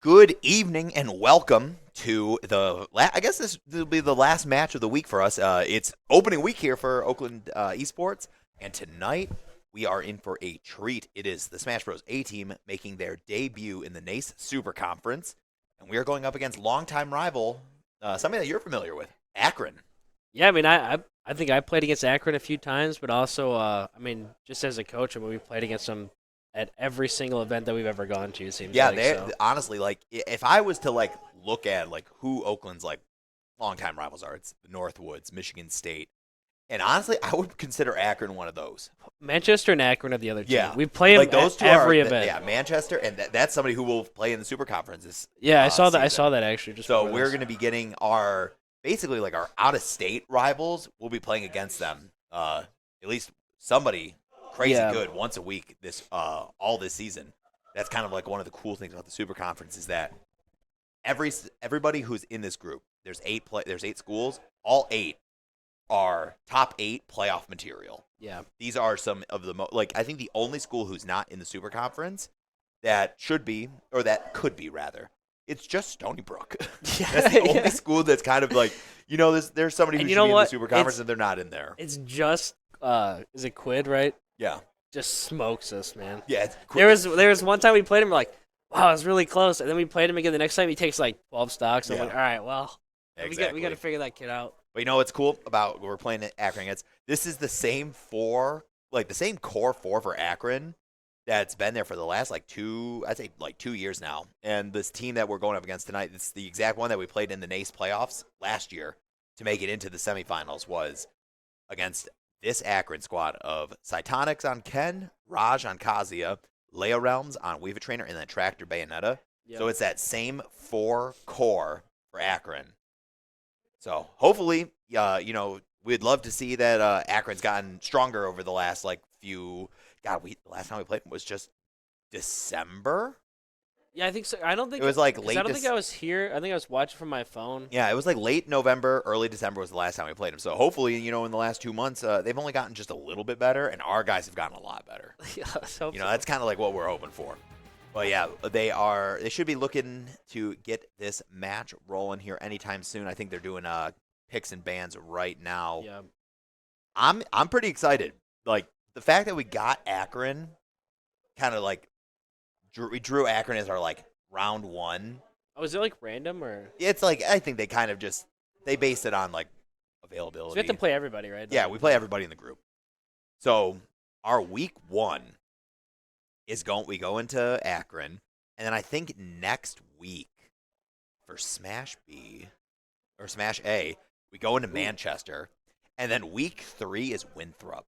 Good evening and welcome to I guess this will be the last match of the week for us. It's opening week here for Oakland Esports, and tonight we are in for a treat. It is the Smash Bros. A team making their debut in the NACE Super Conference, and we are going up against longtime rival, something that you're familiar with, Akron. Yeah, I think I played against Akron a few times, but also just as a coach, we played against them at every single event that we've ever gone to. It seems Yeah, like they so. honestly if I was to look at who Oakland's longtime rivals are, it's the Northwoods, Michigan State. And honestly, I would consider Akron one of those. Manchester and Akron are the other two. Yeah, We play them those at two every are. event. Yeah, Manchester, and that's somebody who will play in the Super Conference this. Yeah, I saw that. I season. saw that actually. Just So before we're this. going to be getting our our out of state rivals. We'll be playing against them. At least somebody crazy Yeah. good once a week this all this season. That's kind of like one of the cool things about the Super Conference is that everybody who's in this group, there's eight schools. All eight are top 8 playoff material. Yeah. These are some of the I think the only school who's not in the Super Conference that should be, or that could be rather, it's just Stony Brook. That's the only school that's kind of there's somebody who And should you know be in the what? Super Conference and they're not in there. It's just is it Quid, right? Yeah. Just smokes us, man. Yeah. There was one time we played him, we're like, wow, it was really close, and then we played him again the next time. He takes like 12 stocks. I'm Yeah. like, all right, well, Exactly. we got to figure that kid out. But you know what's cool about we're playing at Akron? This is the same the same core four for Akron that's been there for the last 2 years now. And this team that we're going up against tonight, it's the exact one that we played in the NACE playoffs last year to make it into the semifinals, was against this Akron squad of Cytonics on Ken, Raj on Kazuya, Leo Realms on Weaver Trainer, and then Tractor Bayonetta. Yep. So it's that same 4 core for Akron. So hopefully, we'd love to see that Akron's gotten stronger over the last few. God, the last time we played was just December. Yeah, I think so. I don't think It was late. I don't think I was here. I think I was watching from my phone. Yeah, it was late November, early December was the last time we played them. So hopefully, in the last 2 months, they've only gotten just a little bit better, and our guys have gotten a lot better. Yeah, let's hope so. That's kind of what we're hoping for. But yeah, they should be looking to get this match rolling here anytime soon. I think they're doing picks and bans right now. Yeah. I'm pretty excited. The fact that we got Akron, kind of we drew Akron as our round 1. Oh, is it random or? It's I think they kind of they based it on So availability. we have to play everybody, right? Yeah, we play everybody in the group. So our week 1 is we go into Akron, and then I think next week for Smash B or Smash A, we go into Manchester, and then week 3 is Winthrop.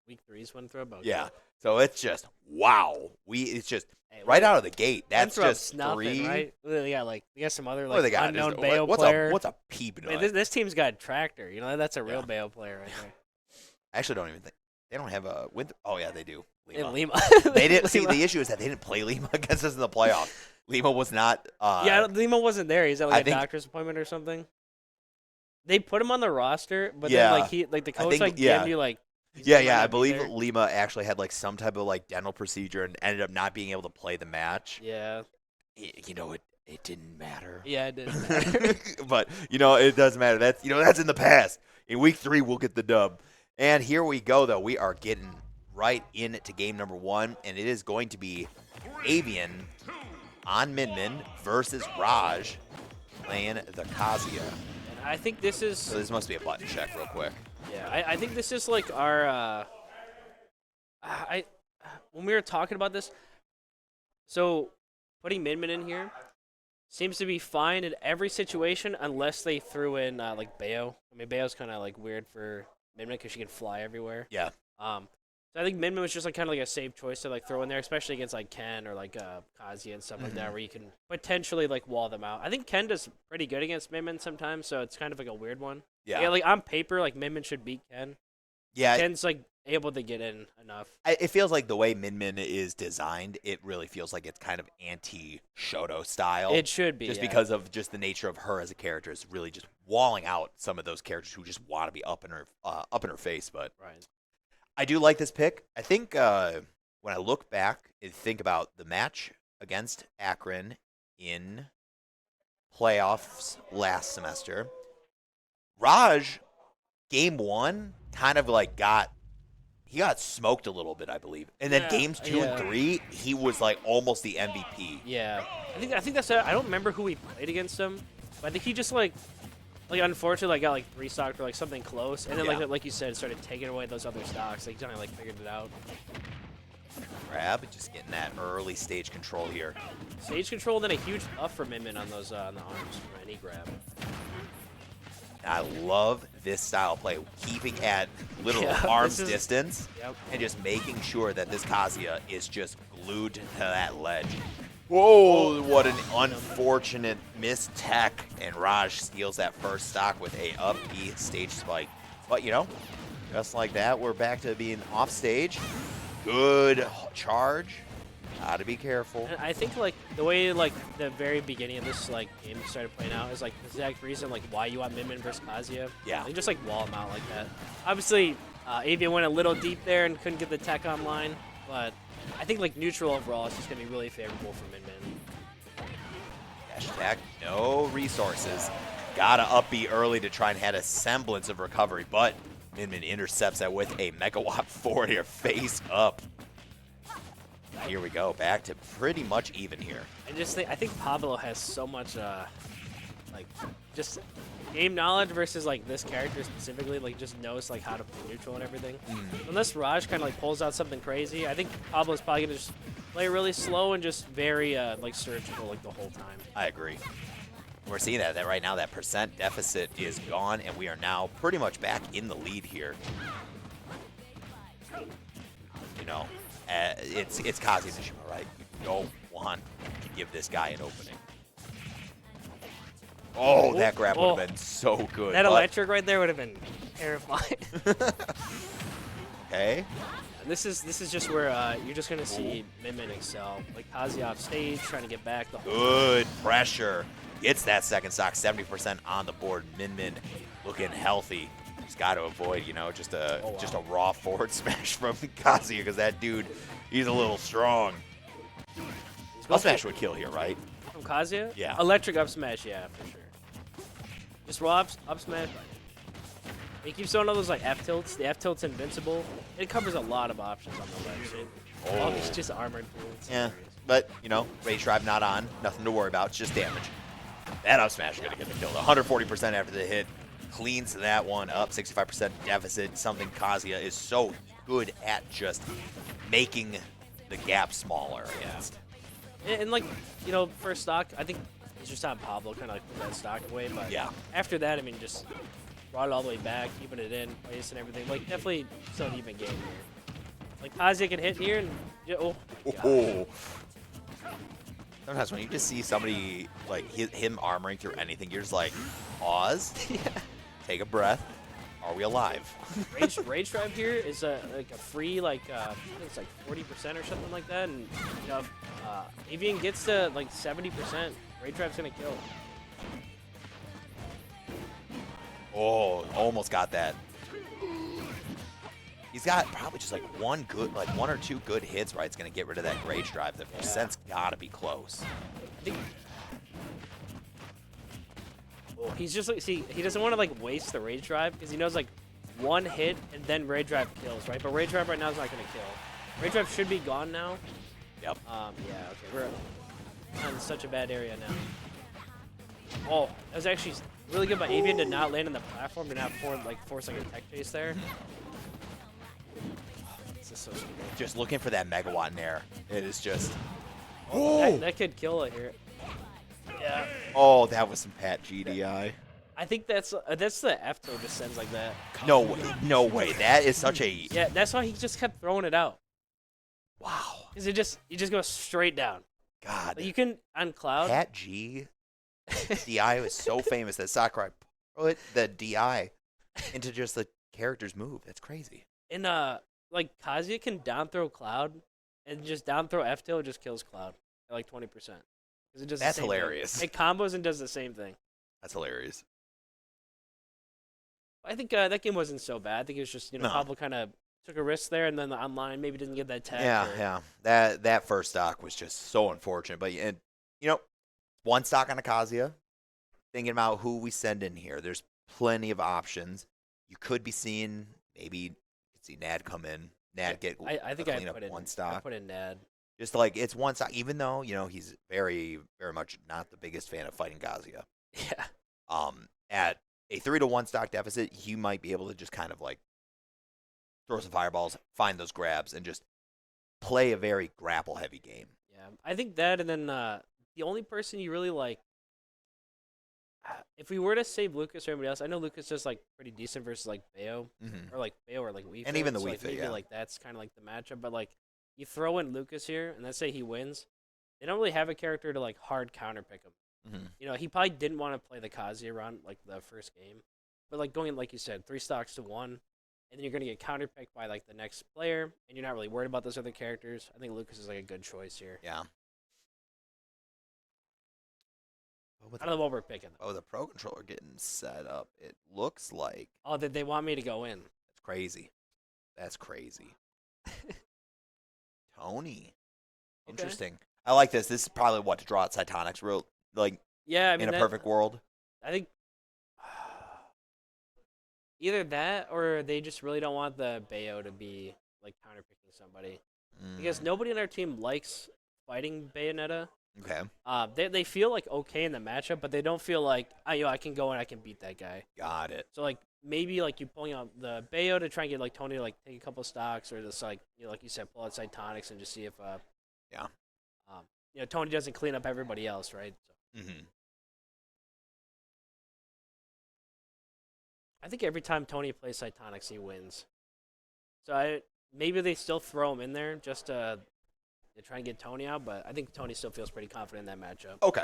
Week 3 is Winthrop. Okay. Yeah. So it's just wow. It's just Hey, right out of the gate. That's Winthrop's just nothing, 3. right? They got some other What do they got? unknown Just- Bayo what's player. what's a peep nut? This team's got a tractor. That's a real Yeah. Bayo player right there. I actually don't even think they don't have a Winthrop. Oh yeah, they do. In Lima. They didn't see Lima. the issue is that they didn't play Lima against us in the playoffs. Lima was not. Yeah, Lima wasn't there. He's at I a think- doctor's appointment or something. They put him on the roster, but Yeah. then the I coach think- DM'd yeah. you he's Yeah, might yeah. not I be believe there. Lima actually had some type of dental procedure and ended up not being able to play the match. Yeah. It didn't matter. Yeah, it did. But it doesn't matter. That's in the past. In week 3, we'll get the dub. And here we go, though. We are getting right into game number 1, and it is going to be Avian on Min versus Raj playing the Kazuya. And I think this is So this must be a button check real quick. yeah. I think this is our I when we were talking about this. So putting Min in here seems to be fine in every situation unless they threw in Bayo. I mean, Bayo's kind of weird for Min because she can fly everywhere. Yeah. So I think Min was just kind of a safe choice to throw in there, especially against Ken or Kazuya and stuff like that, where you can potentially wall them out. I think Ken does pretty good against Min sometimes, so it's kind of a weird one. Yeah. On paper, Min should beat Ken. Yeah. Ken's able to get in enough. It feels like the way Min is designed, it really feels like it's kind of anti-Shoto style. It should be Just yeah. because of just the nature of her as a character is really just walling out some of those characters who just want to be up in her face. But Right. I do like this pick. I think when I look back and think about the match against Akron in playoffs last semester. Raj, game 1, kind of like got smoked a little bit, I believe. And then games 2 and 3, he was like almost the MVP. Yeah, I think that's it. I don't remember who he played against him, but I think he just like unfortunately got like 3 stocked or like something close, and then like you said, started taking away those other stocks. Like kind of like figured it out. Grab, just getting that early stage control here. Stage control, then a huge buff for Min on those on the arms from any grab. I love this style of play, keeping at literal arm's distance and just making sure that this Kazuya is just glued to that ledge. Whoa, what an unfortunate missed tech, and Raj steals that first stock with a up B stage spike. But, you know, just like that, we're back to being off stage. Good charge. Gotta be careful. And I think like the way like the very beginning of this like game started playing out is like the exact reason like why you want Min versus Kazuya. Yeah. Like, just like wall him out like that. Obviously, Avian went a little deep there and couldn't get the tech online, but I think like neutral overall is just gonna be really favorable for Min. Dash attack, no resources. Gotta up B early to try and have a semblance of recovery, but Min intercepts that with a megawatt forward here, face up. Here we go, back to pretty much even here. I think Pablo has so much like just game knowledge versus like this character specifically, like just knows like how to play neutral and everything. Unless Raj kind of like pulls out something crazy, I think Pablo's probably gonna just play really slow and just very like surgical like the whole time. I agree. We're seeing that right now that percent deficit is gone, and we are now pretty much back in the lead here. You know, it's Kazuya Nishima, right? You don't want to give this guy an opening. Oh, that grab would have been so good. That electric right there would have been terrifying. Okay. And this is just where you're just gonna see Min excel. Like Kazuya off stage, trying to get back the whole Good pressure. Gets that second stock, 70% on the board. Min looking healthy. He's got to avoid, you know, just a raw forward smash from Kazuya, because that dude, he's a little strong. Up smash would kill here, right? From Kazuya? Yeah. Electric up smash, yeah, for sure. Just raw up smash. He keeps throwing all those like F tilts. The F tilt's invincible. It covers a lot of options on the ledge. Oh, he's just armored. Yeah, but, you know, Rage Drive not on. Nothing to worry about. It's just damage. That up smash is going to get the kill. 140% after the hit. Cleans that one up. 65% deficit. Something Kazuya is so good at, just making the gap smaller. Yeah. And like, you know, first stock, I think he's just on Pablo, kind of like put that stock away. But yeah, after that, I mean, just brought it all the way back, keeping it in place and everything. Like, definitely still an even game here. Like, Kazuya can hit here and, Sometimes when you just see somebody, like, him armoring through anything, you're just like, pause, take a breath. Are we alive? Rage Drive here is like a free, like, I think it's like 40% or something like that. And, you know, Avian gets to, like, 70%. Rage Drive's going to kill. Oh, almost got that. He's got probably just like one or two good hits, right? It's going to get rid of that Rage Drive. The percent's got to be close. I think. Oh, he's just like, see, he doesn't want to like waste the Rage Drive because he knows like one hit and then Rage Drive kills, right? But Rage Drive right now is not going to kill. Rage Drive should be gone now. Yep. Yeah, okay. We're on such a bad area now. Oh, that was actually really good by Avian to not land on the platform, to not force like a tech chase there. This is so stupid. Just looking for that megawatt in air. It is just. That could kill it here. Yeah. Oh, that was some Pat GDI. I think that's the F tilt just sends like that. No way. No way. That is such a. Yeah, that's why he just kept throwing it out. Wow. Because it just goes straight down. God. Like you can on Cloud. Pat G. DI was so famous that Sakurai put the DI into just the character's move. That's crazy. And like Kazuya can down throw Cloud, and just down throw F tilt just kills Cloud at like 20%. It does That's hilarious. It combos and does the same thing. That's hilarious. I think that game wasn't so bad. I think it was just Pablo kind of took a risk there, and then the online maybe didn't get that tag. Yeah. That first stock was just so unfortunate. But you know, one stock on Acacia. Thinking about who we send in here. There's plenty of options. You could be seeing maybe you could see Nad come in. Nad get I think clean up put in one I stock. put in Nad. Just like it's one stock, even though he's very very much not the biggest fan of fighting Gazia. Yeah. At a 3-1 stock deficit, he might be able to just kind of like throw some fireballs, find those grabs, and just play a very grapple heavy game. Yeah. I think that, and then the only person you really like, if we were to save Lucas or anybody else, I know Lucas is like pretty decent versus like Bayo or like Wii Fit. And even the so, Wii like, Fit, maybe yeah. like that's kind of like the matchup. But like you throw in Lucas here, and let's say he wins, they don't really have a character to like hard counter pick him. He probably didn't want to play the Kazuya run like the first game, but like going like you said, 3 stocks to 1, and then you're gonna get counter picked by like the next player, and you're not really worried about those other characters. I think Lucas is like a good choice here. Yeah. I don't know what we're picking. Oh, the Pro Controller getting set up. It looks like Oh, did they want me to go in? that's crazy. That's crazy. Tony. Okay. Interesting. I like this. This is probably what to draw out Cytonics real like Yeah, I mean, in a perfect world. I think either that or they just really don't want the Bayo to be like counterpicking somebody because nobody on our team likes fighting Bayonetta. Okay. They feel like okay in the matchup, but they don't feel like I can go and I can beat that guy. Got it. So like maybe like you pulling out the Bayo to try and get like Tony to like take a couple stocks, or just like like you said, pull out Cytonics and just see if Tony doesn't clean up everybody else, right? So. I think every time Tony plays Cytonics, he wins. So maybe they still throw him in there just to try and get Tony out, but I think Tony still feels pretty confident in that matchup. Okay.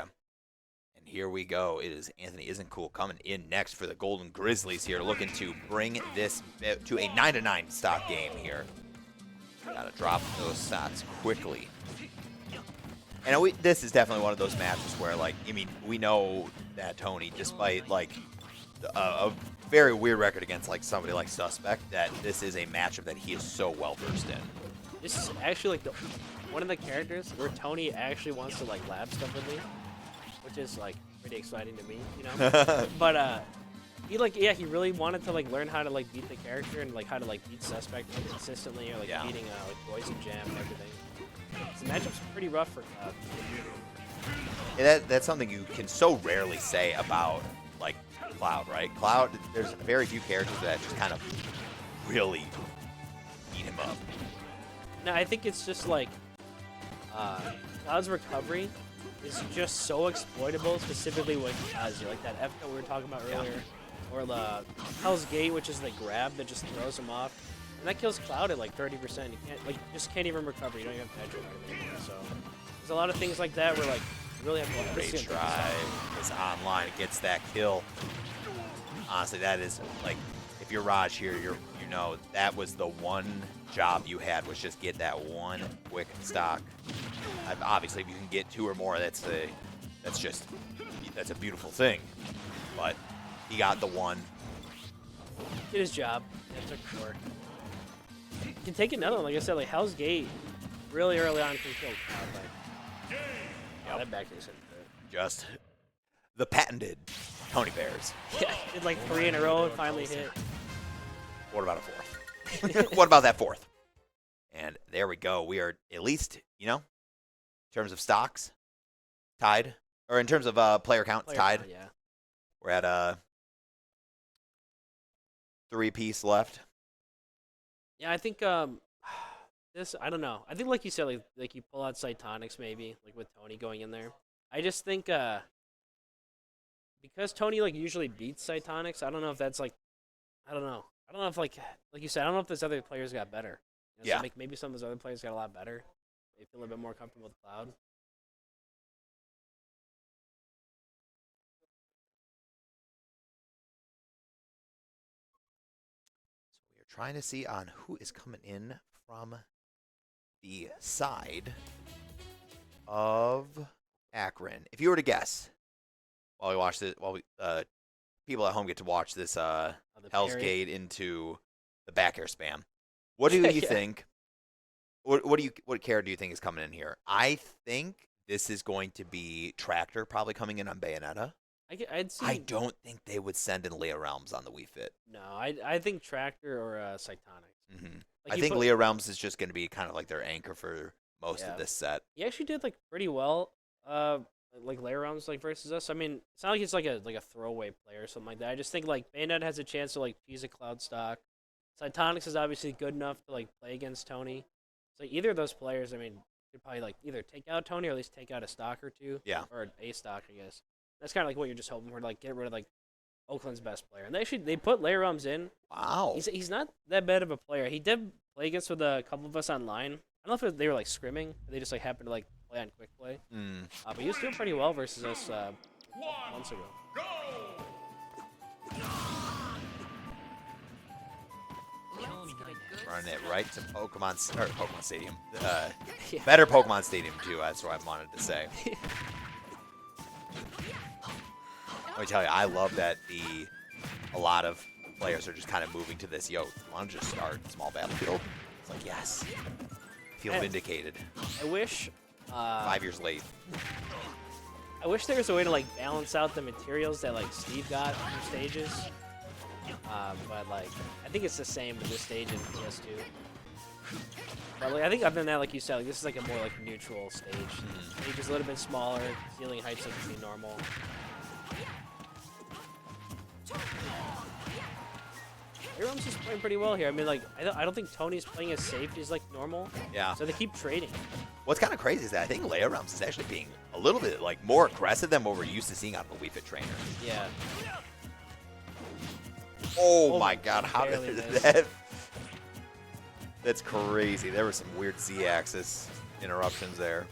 And here we go. It is Anthony Isn't Cool coming in next for the Golden Grizzlies here, looking to bring this to a 9-9 stock game here. Gotta drop those stocks quickly. And this is definitely one of those matches where, like, we know that Tony, despite, like, a very weird record against, like, somebody like Suspect, that this is a matchup that he is so well versed in. This is actually, like, one of the characters where Tony actually wants to, like, lab stuff with me, which is, like, pretty exciting to me, But, he really wanted to, like, learn how to, like, beat the character and, like, how to, like, beat Suspect consistently or, like, beating, like, Poison Jam and everything. The matchup's pretty rough for Cloud. Yeah, that's something you can so rarely say about, like, Cloud, right? Cloud, there's very few characters that just kind of really beat him up. No, I think it's just, like, Cloud's recovery is just so exploitable, specifically with Kazuya. Like that F that we were talking about earlier. Or the Hell's Gate, which is the grab that just throws him off. And that kills Cloud at like 30%. You can't even recover. You don't even have to edge or anything. So there's a lot of things like that where like you really have to Rage Drive is online. It gets that kill. Honestly, that is like, if you're Raj here, you know that was the one job you had, was just get that one quick stock. Obviously, if you can get 2 or more, that's a beautiful thing. But he got the one. Did his job. It took 4. You can take another one. Like I said, like Hell's Gate, really early on can kill Cloud. Like, that back is just the patented Tony Bears. Yeah, did like 3 in a row and finally hit. What about a 4th? What about that 4th? And there we go. We are at least, in terms of stocks, tied. Or in terms of player count, tied. Count, yeah. We're at a 3-piece left. Yeah, I think this, I don't know. I think like you said, like you pull out Cytonics maybe, like with Tony going in there. I just think because Tony like usually beats Cytonics, I don't know if that's like, I don't know if like you said, I don't know if those other players got better. So like maybe some of those other players got a lot better. They feel a little bit more comfortable with Cloud. So we are trying to see on who is coming in from the side of Akron. If you were to guess, while we watch this, people at home get to watch this Hell's Gate into the back air spam. What do you think? What character do you think is coming in here? I think this is going to be Tractor probably coming in on Bayonetta. I'd see. I don't think they would send in Leah Realms on the Wii Fit. No, I think Tractor or Cytonics. Hmm Like I think Leah Realms is just going to be kind of like their anchor for most of this set. He actually did like pretty well. Like layer rounds like versus us. I mean, it's not like he's like a throwaway player or something like that. I just think like Bayonetta has a chance to like tease a cloud stock. Cytonics is obviously good enough to like play against Tony. So either of those players, I mean, could probably like either take out Tony or at least take out a stock or two. Yeah. Or a stock, I guess. That's kind of like what you're just hoping for, like get rid of like Oakland's best player. And they put layer rounds in. Wow. He's not that bad of a player. He did play against with a couple of us online. I don't know if they were like scrimming, or they just like happened to like play on quick play. But he was doing pretty well versus us months ago. Running it right to Pokemon Stadium. Yeah. Better Pokemon Stadium too. That's what I wanted to say. Let me tell you, I love that a lot of players are just kind of moving to this. Yo, you want to just start small battlefield? It's like yes. Feel vindicated. I wish. 5 years late. I wish there was a way to like balance out the materials that like Steve got from stages. But like, I think it's the same with this stage and PS2. But like, I think other than that, like you said, like, this is like a more like neutral stage. Stage is a little bit smaller. Ceiling heights look pretty normal. Airum's is playing pretty well here. I mean, like, I don't think Tony's playing as safe as like normal. Yeah. So they keep trading. What's kind of crazy is that I think Leia Realms is actually being a little bit like more aggressive than what we're used to seeing out of the Wii Fit trainer. Yeah. Oh my God! How did barely that? That's crazy. There were some weird Z-axis interruptions there.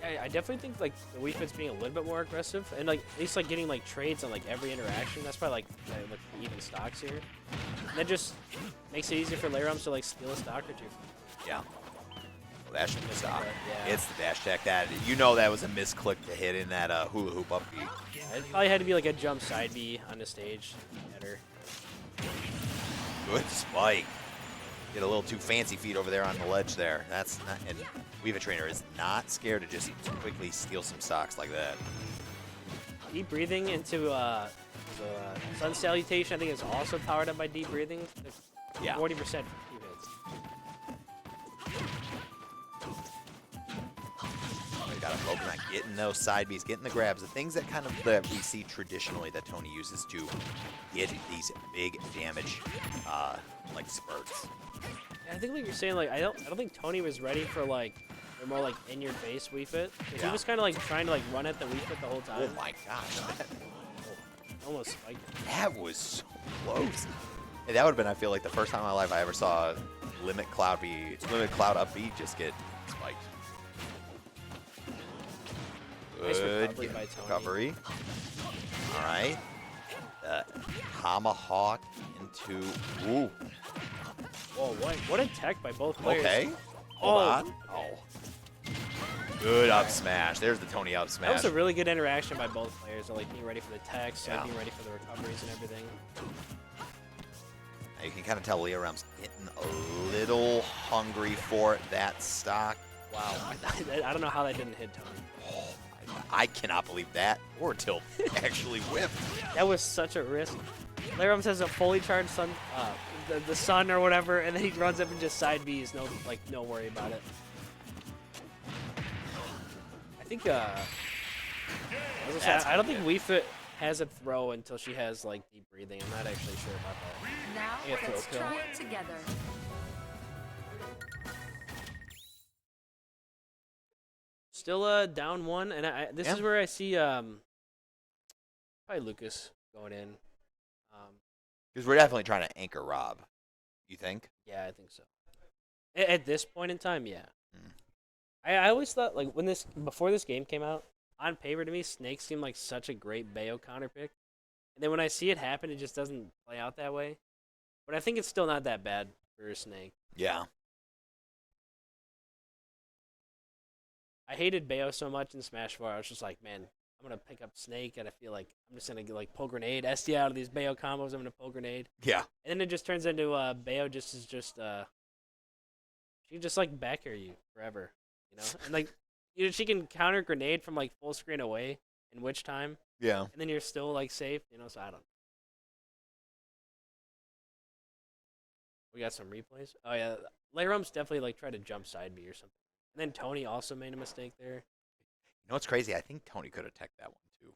I definitely think like the Wii Fit's being a little bit more aggressive, and like at least like getting like trades on like every interaction. That's probably like even stocks here. And that just makes it easier for Layrums to like steal a stock or two. Yeah. Well, that should be stock. Yeah. It's the dash tech. That that was a misclick to hit in that hula hoop up B. It probably had to be like a jump side B on the stage. Better. Good spike. Get a little too fancy feet over there on the ledge there. That's not, and Weave Trainer is not scared to just quickly steal some stocks like that. Deep breathing into the sun salutation, I think, is also powered up by deep breathing. Yeah. 40% for 2 hits. We got a Pokemon getting those side Bs, getting the grabs, the things that that we see traditionally that Tony uses to get these big damage like spurts. I think like you're saying, like I don't think Tony was ready for like a more like in your face Wii Fit. He was kind of like trying to like run at the Wii Fit the whole time. Oh my gosh, Almost spiked him. that was so close. Hey, that would have been, I feel like, the first time in my life I ever saw Limit Cloud up B just get spiked. Nice Good recovery by Tony. recovery. All right. Tomahawk into. Ooh. Whoa, what a tech by both players. Okay. Hold on. Oh. Good up smash. There's the Tony up smash. That was a really good interaction by both players. They're like being ready for the techs, Yeah. being ready for the recoveries and everything. Now you can kind of tell Leah Ram's getting a little hungry for that stock. Wow. I don't know how that didn't hit Tony. Oh, I cannot believe that. Or Tilt actually whipped. That was such a risk. Larums has a fully charged sun, the sun or whatever, and then he runs up and just side B's. No worry about it. I think I don't think Wii Fit has a throw until she has like deep breathing. I'm not actually sure about that. Now Yeah, throw let's pill. try it together. Still down one, and this is where I see probably Lucas going in. Because we're definitely trying to anchor Rob. You think? Yeah, I think so. At this point in time, yeah. Mm. I always thought like before this game came out, on paper to me, Snake seemed like such a great Bayo counter pick, and then when I see it happen, it just doesn't play out that way. But I think it's still not that bad for Snake. Yeah. I hated Bayo so much in Smash 4. I was just like, man, I'm gonna pick up Snake, and I feel like I'm just gonna get like pull grenade, SD out of these Bayo combos. I'm gonna pull grenade, Yeah. and then it just turns into Bayo she can just like back air you forever, you know. And like she can counter grenade from like full screen away in which time, Yeah. and then you're still like safe. So I don't. We got some replays. Oh yeah, Layrum's definitely like tried to jump side B or something. And then Tony also made a mistake there. You know what's crazy? I think Tony could have teched that one too.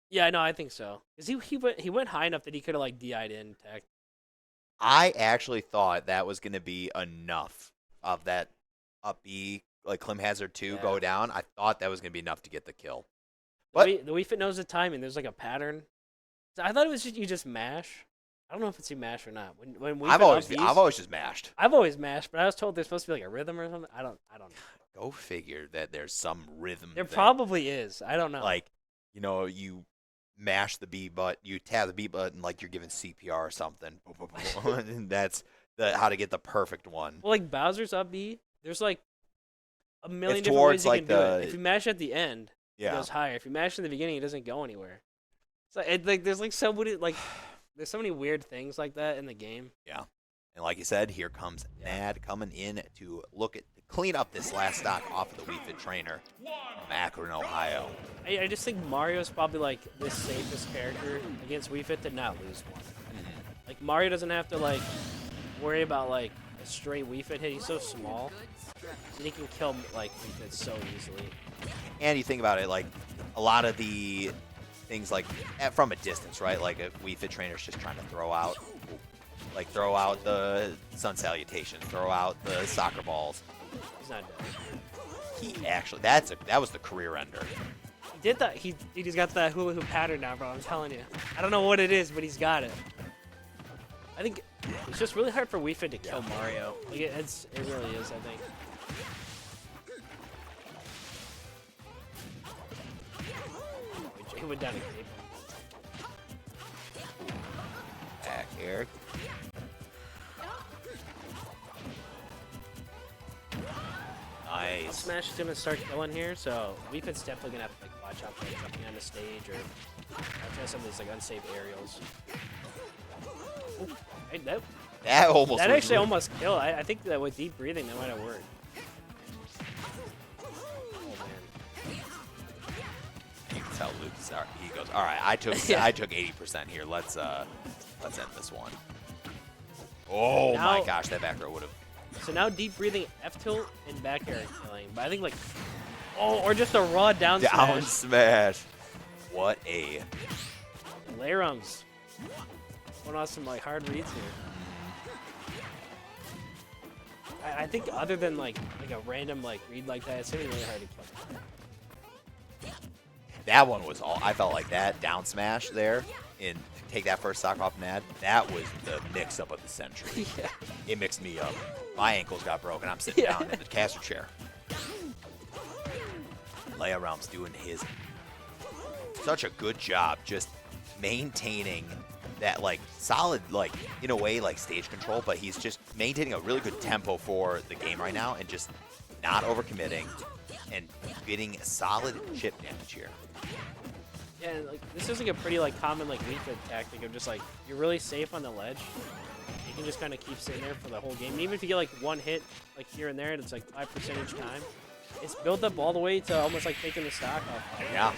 Yeah, no, I think so. Cause he went high enough that he could have like DI'd in tech. I actually thought that was going to be enough of that up B, like Clem Hazard 2 go down. I thought that was going to be enough to get the kill. But The Wii Fit knows the timing. There's like a pattern. So I thought it was just you just mash. I don't know if it's you mash or not. When Wii I've Fit always just mashed. I've always mashed, but I was told there's supposed to be like a rhythm or something. I don't know. Go figure that there's some rhythm. There probably is. I don't know. Like, you mash the B button, you tap the B button like you're giving CPR or something. And that's how to get the perfect one. Well, like Bowser's up B, there's like a million It's different ways towards, you like, can do it. If you mash at the end, it Yeah. goes higher. If you mash in the beginning, it doesn't go anywhere. So there's like so many weird things like that in the game. Yeah. And like you said, here comes Nad coming in to clean up this last stock off of the Wii Fit trainer from Akron, Ohio. I just think Mario's probably like the safest character against Wii Fit to not lose one. Like Mario doesn't have to like worry about like a straight Wii Fit hit. He's so small, and he can kill like Wii Fit so easily. And you think about it, like a lot of the things like from a distance, right? Like a Wii Fit trainer's just trying to throw out the sun salutations, throw out the soccer balls. He's not dead. He actually, that was the career ender. He did that. He just got that hula hoop pattern now, bro. I'm telling you. I don't know what it is, but he's got it. I think it's just really hard for Wii Fit to kill Mario. Like it really is. I think. He went down a cape. Back here. Nice. Smash is gonna start killing here, so Wii Fit's definitely gonna have to like watch out for like, jumping on the stage or try some of these like unsafe aerials. Ooh, hey, that actually almost killed. I think that with deep breathing that might have worked. Oh man. You can tell Luke. He goes, all right. I took 80% here. Let's end this one. Oh Now, my gosh, that back row would have. So now deep breathing, F tilt, and back air killing. But I think like, or just a raw down Down smash. smash. What a. Layrums. Going on some like hard reads here. I think other than like a random like read like that, it's gonna be really hard to kill. That one was all. I felt like that down smash there and take that first stock off Nad. That was the mix up of the century. Yeah. It mixed me up. My ankles got broken. I'm sitting down in the caster chair. Layrum's doing such a good job just maintaining that like solid, like in a way like stage control, but he's just maintaining a really good tempo for the game right now and just not overcommitting and getting solid chip damage here. Yeah, like this is like a pretty like common like Wii Fit tactic of just like you're really safe on the ledge. You can just kind of keep sitting there for the whole game. And even if you get like one hit like here and there, and it's like 5% each time. It's built up all the way to almost like taking the stock off. Yeah,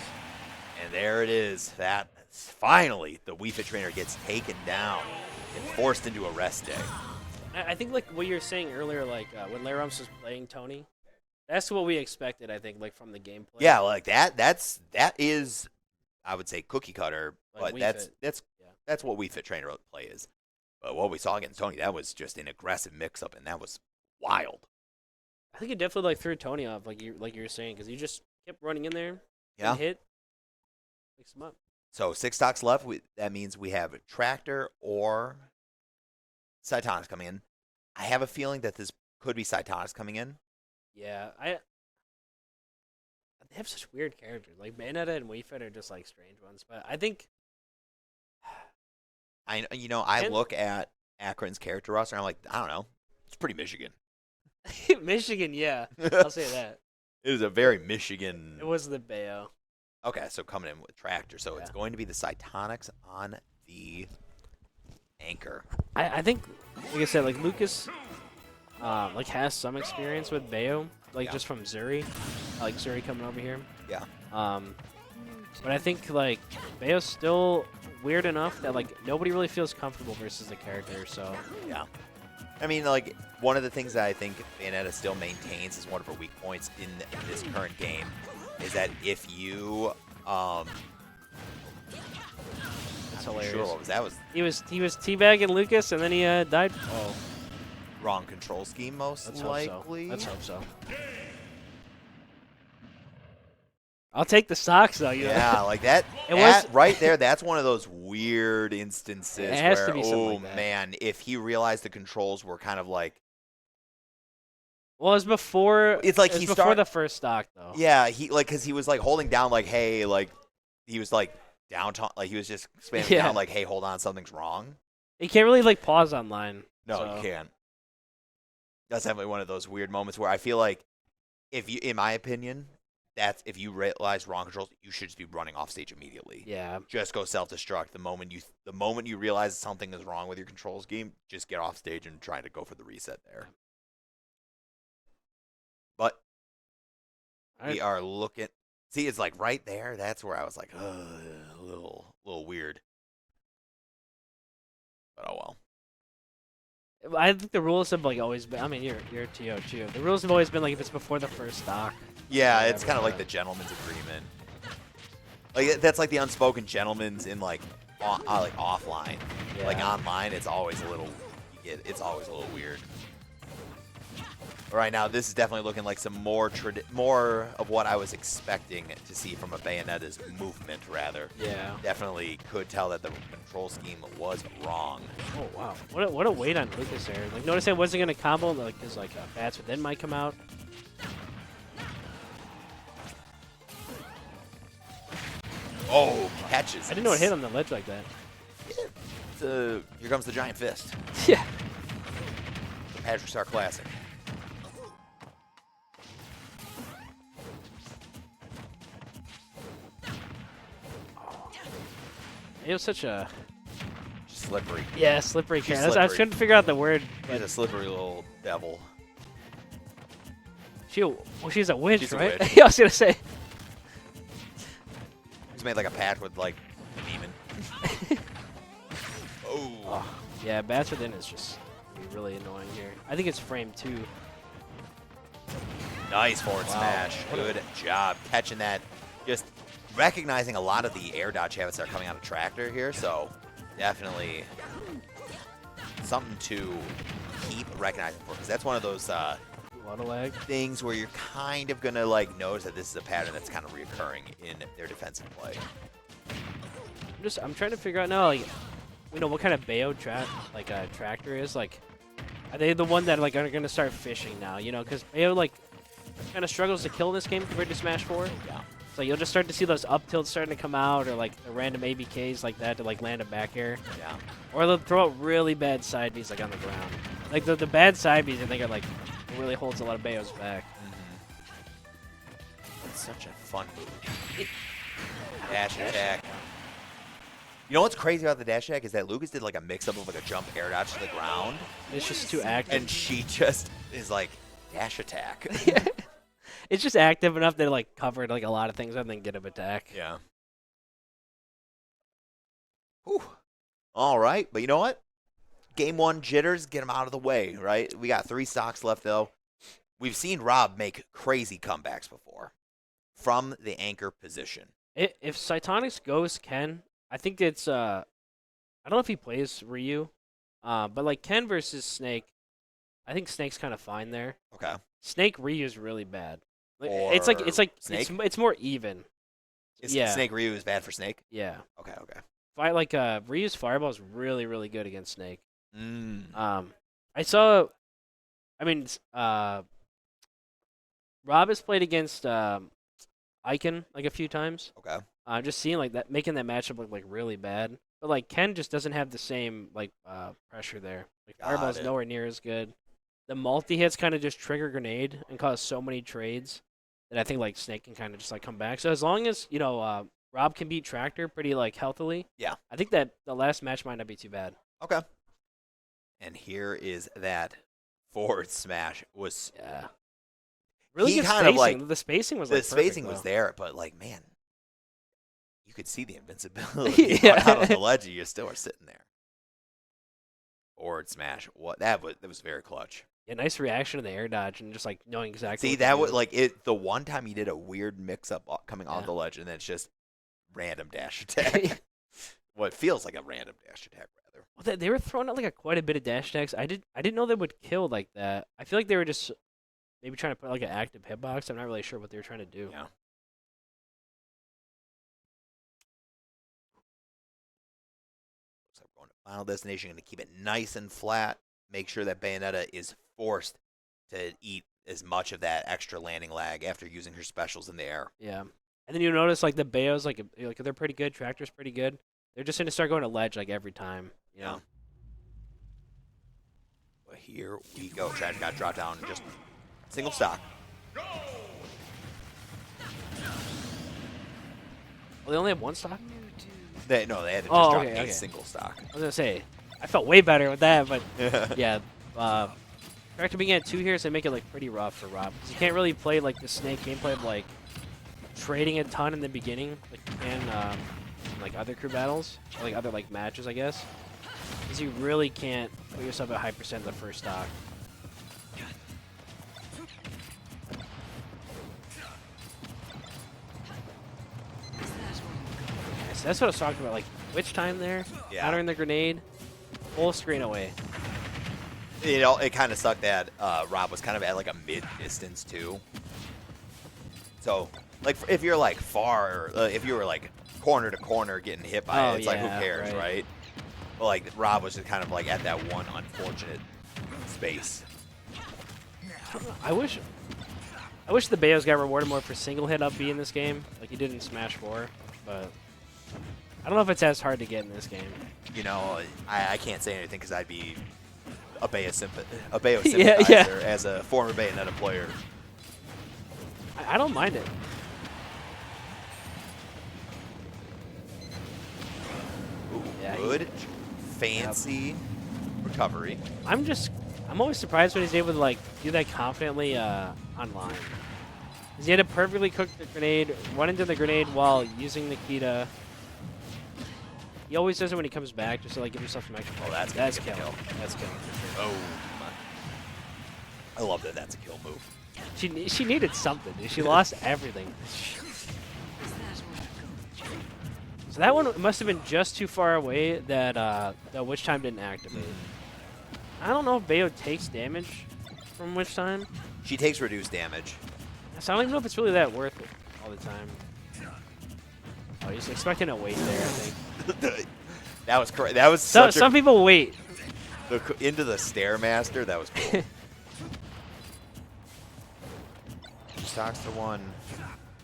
and there it is. That finally the Wii Fit trainer gets taken down and forced into a rest day. I think like what you were saying earlier, like when Layrums was playing Tony, that's what we expected. I think like from the gameplay. Yeah, like that is, I would say cookie cutter, Like but Wii that's what Wii Fit trainer play is. But what we saw against Tony, that was just an aggressive mix-up, and that was wild. I think it definitely like threw Tony off, like you were saying, because you just kept running in there. Yeah. And hit. Mix him up. So 6 stocks left. That means we have Tractor or Cytonics coming in. I have a feeling that this could be Cytonics coming in. Yeah, they have such weird characters. Like Bayonetta and Wii Fit are just like strange ones, but I think I look at Akron's character roster and I'm like, I don't know. It's pretty Michigan. Michigan, yeah. I'll say that. It is a very Michigan. It was the Bayo. Okay, so coming in with Tractor. So it's going to be the Cytonics on the anchor. I think, like I said, like Lucas like has some experience with Bayo. like just from Zuri, like Zuri coming over here. Yeah. But I think like Bayo's still weird enough that like nobody really feels comfortable versus the character. So Yeah. I mean, like, one of the things that I think Bayonetta still maintains as one of her weak points in this current game is that if you, that's I'm not hilarious. sure what was that was He was teabagging Lucas and then he died. Oh, wrong control scheme most let's likely. hope so. Let's hope so. I'll take the stocks though. You know? Yeah, like that. It was right there. That's one of those weird instances It has where, to be something oh like that. man, if he realized the controls were kind of like, Well, it was before. It's like it was he before start- the first stock though. yeah, he like because he was like holding down like, hey, like he was like downtown, like he was just spamming Yeah. down like, hey, hold on, something's wrong. You can't really like pause online. No, so. you can't. That's definitely one of those weird moments where I feel like, if you, in my opinion, that's if you realize wrong controls, you should just be running off stage immediately. Yeah. Just go self-destruct the moment you realize something is wrong with your controls game. Just get off stage and try to go for the reset there. But we are looking. See, it's like right there. That's where I was like, a little weird. But oh well. I think the rules have like always been. I mean, you're TO too. The rules have always been like if it's before the first stock. Yeah, it's Whatever, kind of like yeah. the gentleman's agreement. Like that's like the unspoken gentleman's in like like offline. Yeah. Like online, it's always a little. It's always a little weird. But right now, this is definitely looking like some more of what I was expecting to see from a Bayonetta's movement. Rather, Yeah. definitely could tell that the control scheme was wrong. Oh wow. What a weight on Lucas there. Like notice I wasn't gonna combo like because like bats within might come out. Oh, catches! I didn't know it hit on the ledge like that. Here comes the giant fist. Yeah. The Patrick Star Classic. It was such a Slippery. slippery She's character. I was slippery. trying to figure out the word. He's But a slippery little devil. she's a witch, She's a right? witch. Yeah, I was gonna say. He's made like a pact with like a demon. Oh. Yeah, bats within is just gonna be really annoying here. I think it's frame 2. Nice forward Wow. smash. What a- Good job catching that. Just recognizing a lot of the air dodge habits that are coming out of Tractor here. So definitely something to keep recognizing for, because that's one of those A lot of lag. things where you're kind of going to like notice that this is a pattern that's kind of reoccurring in their defensive play. I'm trying to figure out now, like, you know, what kind of Bayo Tractor is. Like, are they the one that like are gonna start fishing now? You know, because Bayo like kind of struggles to kill in this game compared to Smash 4. Yeah. So you'll just start to see those up tilts starting to come out, or like the random ABKs like that to like land a back air, Yeah. or they'll throw out really bad side Bs like on the ground. Like the bad side Bs I think are like what really holds a lot of Bayos back. It's such a fun move. Dash attack. You know what's crazy about the dash attack is that Lucas did like a mix-up of like a jump air dodge to the ground, It's just too active. and she just is like dash attack. It's just active enough that it like covered like a lot of things and then get him attack. Yeah. Whew. All right, but you know what? Game 1 jitters, get them out of the way, right? We got 3 stocks left, though. We've seen Rob make crazy comebacks before from the anchor position. If Cytonics goes Ken, I think it's I don't know if he plays Ryu, but like Ken versus Snake, I think Snake's kind of fine there. Okay. Snake Ryu is really bad. Like, Or it's like Snake? it's more even. Yeah. Snake Ryu is bad for Snake? Yeah. Okay. Fight like Ryu's Fireball is really really good against Snake. Mm. I saw, I mean, Rob has played against Icon like a few times. Okay. I'm just seeing like that, making that matchup look like really bad. But like Ken just doesn't have the same like pressure there. Like Got Fireball's it. nowhere near as good. The multi hits kind of just trigger grenade and cause so many trades that I think like Snake can kind of just like come back. So as long as you know Rob can beat Tractor pretty like healthily, Yeah. I think that the last match might not be too bad. Okay. And here is that forward smash. Was Yeah. Really he good kind of spacing. like The spacing was the like perfect, spacing was though. there, but like man, you could see the invincibility out on the ledge. And you still are sitting there. Forward smash. What that was very clutch. Yeah, nice reaction to the air dodge and just like knowing exactly. See what that to was do. like it. The one time he did a weird mix up coming off Yeah. the ledge, and then it's just random dash attack. What feels like a random dash attack, rather. Well, they were throwing out like quite a bit of dash attacks. I didn't know they would kill like that. I feel like they were just maybe trying to put like an active hitbox. I'm not really sure what they were trying to do. Yeah. Looks like we're going to Final Destination. Going to keep it nice and flat. Make sure that Bayonetta is forced to eat as much of that extra landing lag after using her specials in the air. Yeah. And then you notice like the Bayos like they're pretty good. Tractor's pretty good. They're just gonna start going to ledge like every time. You know. But here we go. Trash got dropped down just single stock. Well, they only have one stock. They had to just Oh, drop okay, a okay. single stock. I was gonna say I felt way better with that, but yeah. Tractor being at 2 here, so they make it like pretty rough for Rob because you can't really play like the snake gameplay of like trading a ton in the beginning, like you can in, like other crew battles, or, like other like matches, I guess. Because you really can't put yourself at high percent in the first stock. Yeah, so that's what I was talking about, like which time there, Yeah. countering the grenade, full screen away. It kind of sucked that Rob was kind of at like a mid distance too. So like if you're like far, if you were like corner to corner getting hit by it, it's like who cares, right? But like Rob was just kind of like at that one unfortunate space. I wish the Bayos got rewarded more for single hit up B in this game, like he did in Smash 4, but I don't know if it's as hard to get in this game. You know, I can't say anything because I'd be a Bayo sympathizer Yeah. as a former Bayonetta player. I don't mind it. Ooh, Yeah, good, fancy recovery. I'm always surprised when he's able to like do that confidently online. 'Cause he had to perfectly cook the grenade, run into the grenade while using Nikita. He always does it when he comes back, just to like give himself some extra. Oh, that's kill. kill. That's kill. For sure. Oh, I love that. That's a kill move. She needed something. Dude. She lost everything. So that one must have been just too far away that that Witch Time didn't activate. I don't know if Bayo takes damage from Witch Time. She takes reduced damage. So I don't even know if it's really that worth it all the time. Oh, he's expecting a wait there, I think. That was correct. That was such Some people wait. into the Stairmaster. That was cool. Stocks to one.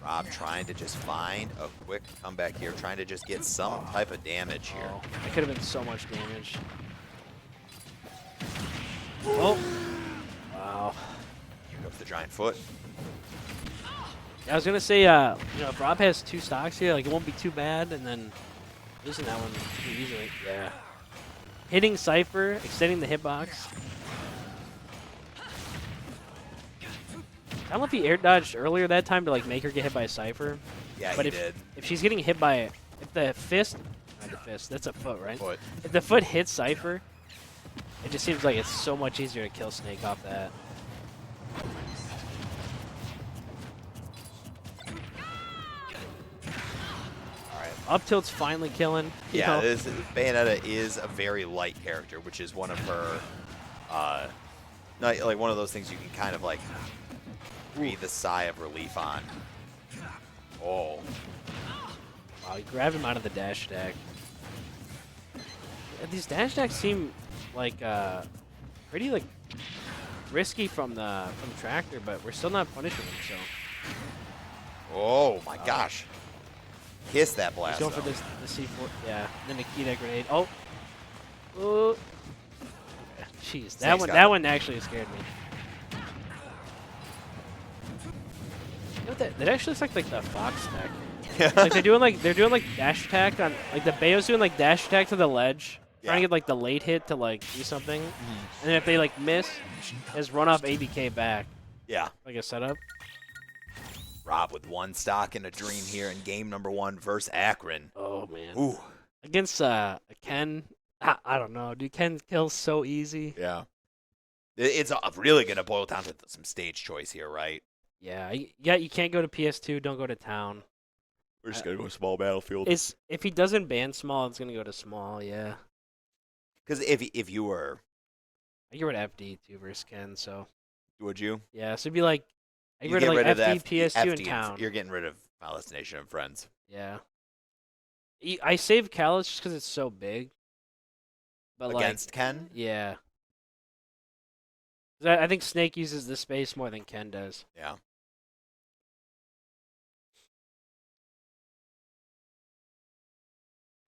Rob trying to just find a quick comeback here, trying to just get some type of damage here. Oh, that could have been so much damage. Oh. Wow. Here goes the giant foot. I was gonna say, you know, if Rob has 2 stocks here, like it won't be too bad, and then losing that one pretty easily. Yeah. Hitting Cypher, extending the hitbox. I don't know if he air dodged earlier that time to like make her get hit by a Cypher. Yeah, But he did. if she's getting hit by, if the fist, not the fist, that's a foot, right? Foot. If the foot hits Cypher, it just seems like it's so much easier to kill Snake off that. Up tilt's finally killing. you Yeah, know. Bayonetta is a very light character, which is one of her, like one of those things you can kind of like breathe a sigh of relief on. Oh, Wow, he grabbed him out of the dash attack. Yeah, these dash attacks seem like pretty like risky from the Tractor, but we're still not punishing him. So oh my gosh! Kiss that he's blast. going for though. the C4. Yeah, the Nikita grenade. Oh, oh. Jeez, Snake's got that it. one actually scared me. You know what that actually looks like the Fox attack. Like they're doing like dash attack on like the Bayo's doing like dash attack to the ledge, trying to Yeah. get like the late hit to like do something, and then if they like miss, is run off ABK back Yeah. like a setup. Rob with one stock and a dream here in game number 1 versus Akron. Oh man. Ooh. Against Ken, I don't know. Dude, Ken kills so easy. Yeah. It's really going to boil down to some stage choice here, right? Yeah. You can't go to PS2. Don't go to town. We're just going to go small battlefield. If he doesn't ban small, it's gonna go to small. Yeah. Because if you were, I get rid of FD too versus Ken. So. would you? Yeah. So it'd be like I You get rid of like the FD, PS2, and FD town. You're getting rid of Final Destination and Friends. Yeah. I save Callus just because it's so big. But Against Ken? Yeah. 'Cause I think Snake uses the space more than Ken does. Yeah.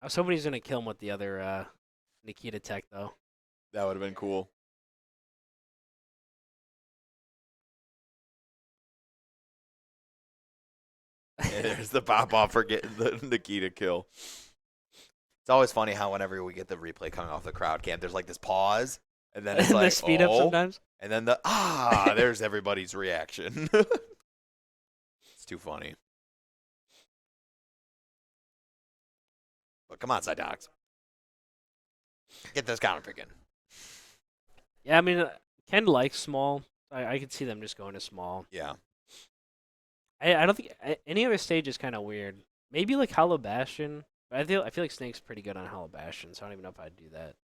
I was hoping he was gonna kill him with the other Nikita tech though. That would have been cool. And there's the pop off for getting the Nikita kill. It's always funny how whenever we get the replay coming off the crowd cam, there's like this pause, and then it's And like the speed up sometimes. and then there's everybody's reaction. It's too funny. But come on, Side Dogs. Get this counter picking. Yeah, I mean Ken likes small. I could see them just going to small. Yeah. I don't think any other stage is kind of weird. Maybe like Hollow Bastion. But I feel like Snake's pretty good on Hollow Bastion, so I don't even know if I'd do that.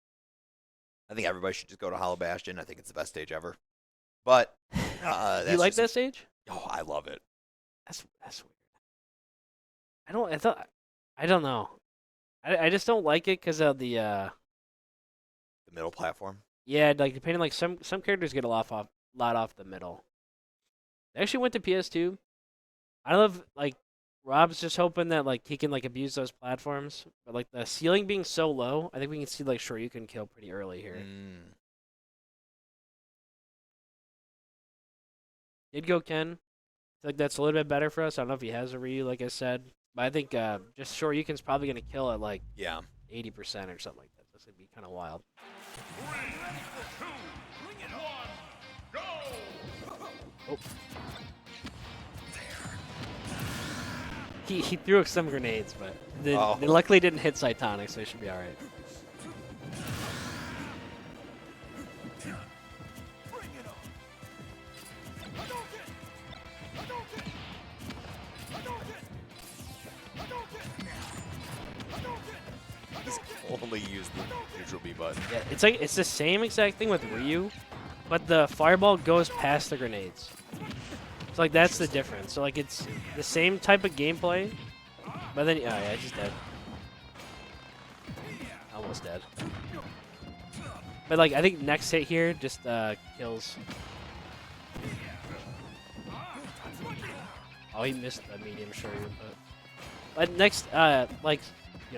I think everybody should just go to Hollow Bastion. I think it's the best stage ever. But You like that stage? Oh, I love it. That's weird. I don't know. I just don't like it because of the The middle platform. yeah, like depending, like some characters get a lot off the middle. They actually went to PS2. I love like Rob's just hoping that like he can like abuse those platforms, but like the ceiling being so low, I think we can see like Shoryuken kill pretty early here. Did go Ken. I think that's a little bit better for us. I don't know if he has a Ryu, like I said, but I think just Shoryuken's probably gonna kill at like 80% or something like that. That's gonna be kind of wild. 3, 2, 1, go! Oh. He threw some grenades, but they luckily didn't hit Cytonic, so he should be all right. He's only used the neutral B button. Yeah, it's the same exact thing with Ryu, but the fireball goes past the grenades. So like that's the difference. So like it's the same type of gameplay, but then yeah, just dead. Almost dead. But like I think next hit here just kills. Oh, he missed the medium Shoryuken, but next like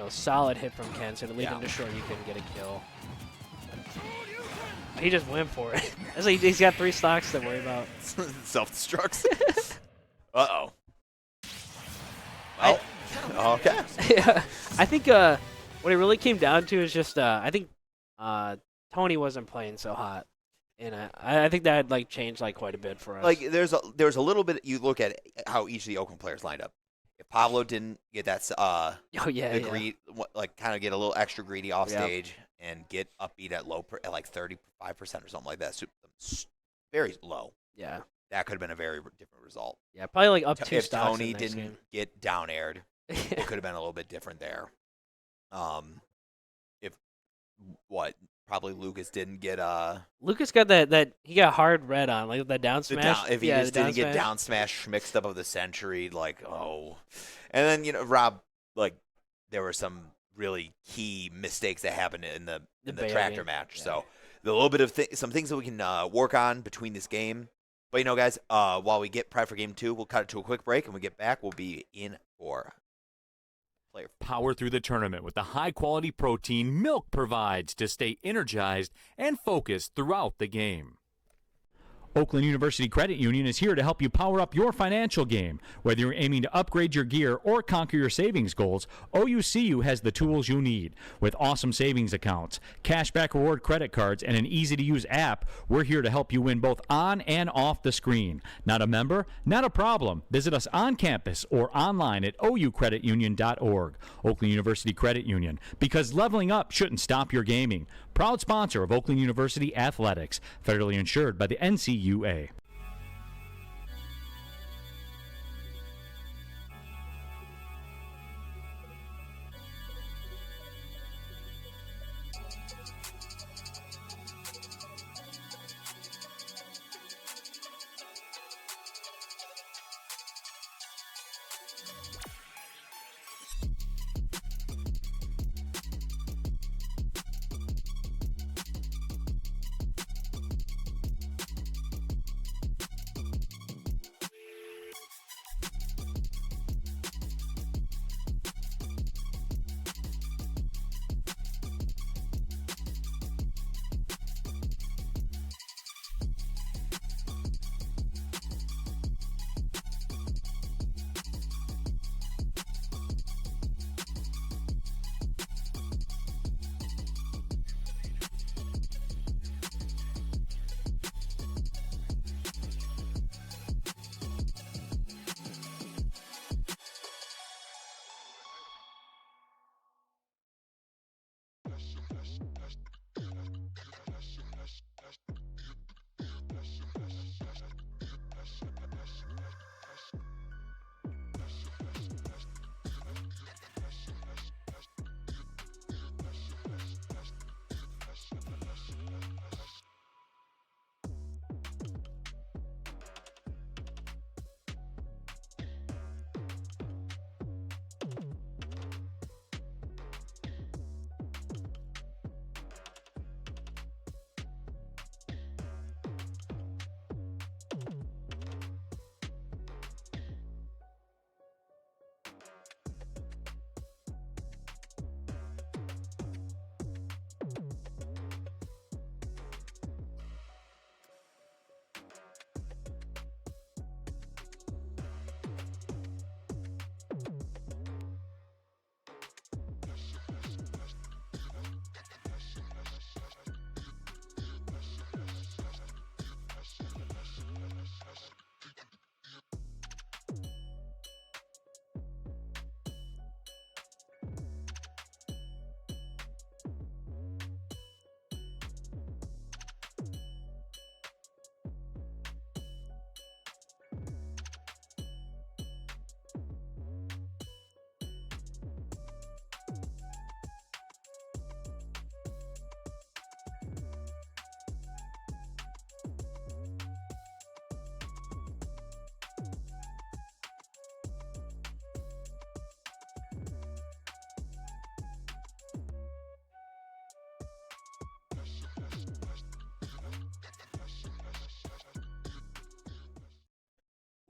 solid hit from Ken, so to lead him to Shoryuken get a kill. He just went for it. It's like he's got 3 stocks to worry about. Self-destructs. Uh-oh. Well, okay. Yeah, I think what it really came down to is just I think Tony wasn't playing so hot, and I think that like changed like quite a bit for us. Like there's a little bit. You look at how each of the Oakland players lined up. If Pablo didn't get that like kind of get a little extra greedy off stage and get upbeat at at like 35% or something like that, very low. Yeah, that could have been a very different result. Yeah, probably like up 2 if stocks. Tony in the next didn't game. get down aired, it could have been a little bit different there. If probably Lucas didn't get Lucas got that he got hard red on like that down smash. If he just didn't get down smash mixed up of the century, and then Rob, like there were some really key mistakes that happened in the tractor match. Yeah. So a little bit of some things that we can work on between this game. But guys, while we get prepped for game 2, we'll cut it to a quick break, and when we get back, we'll be in for player. Power through the tournament with the high-quality protein Milk provides to stay energized and focused throughout the game. Oakland University Credit Union is here to help you power up your financial game. Whether you're aiming to upgrade your gear or conquer your savings goals, OUCU has the tools you need. With awesome savings accounts, cashback reward credit cards, and an easy-to-use app, we're here to help you win both on and off the screen. Not a member? Not a problem. Visit us on campus or online at oucreditunion.org. Oakland University Credit Union, because leveling up shouldn't stop your gaming. Proud sponsor of Oakland University Athletics, federally insured by the NCUA.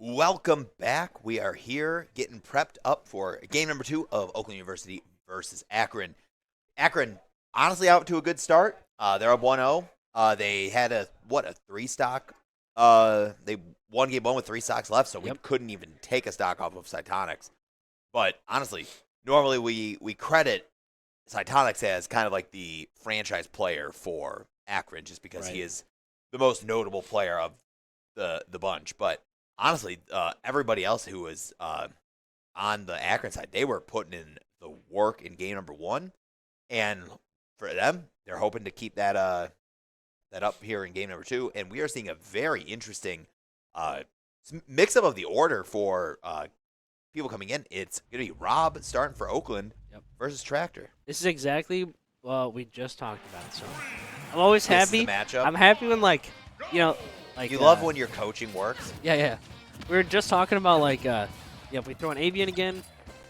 Welcome back. We are here getting prepped up for game number 2 of Oakland University versus Akron. Akron, honestly, out to a good start. They're up 1-0. They had a 3-stock. They won game 1 with 3 stocks left, so we couldn't even take a stock off of Cytonics. But honestly, normally we credit Cytonics as kind of like the franchise player for Akron, just because he is the most notable player of the bunch. But honestly, everybody else who was on the Akron side, they were putting in the work in game number 1, and for them, they're hoping to keep that up here in game number 2. And we are seeing a very interesting mix-up of the order for people coming in. It's going to be Rob starting for Oakland versus Tractor. This is exactly what we just talked about. So I'm always happy. This is the matchup. I'm happy when You love when your coaching works. Yeah. We were just talking about if we throw an Avian again,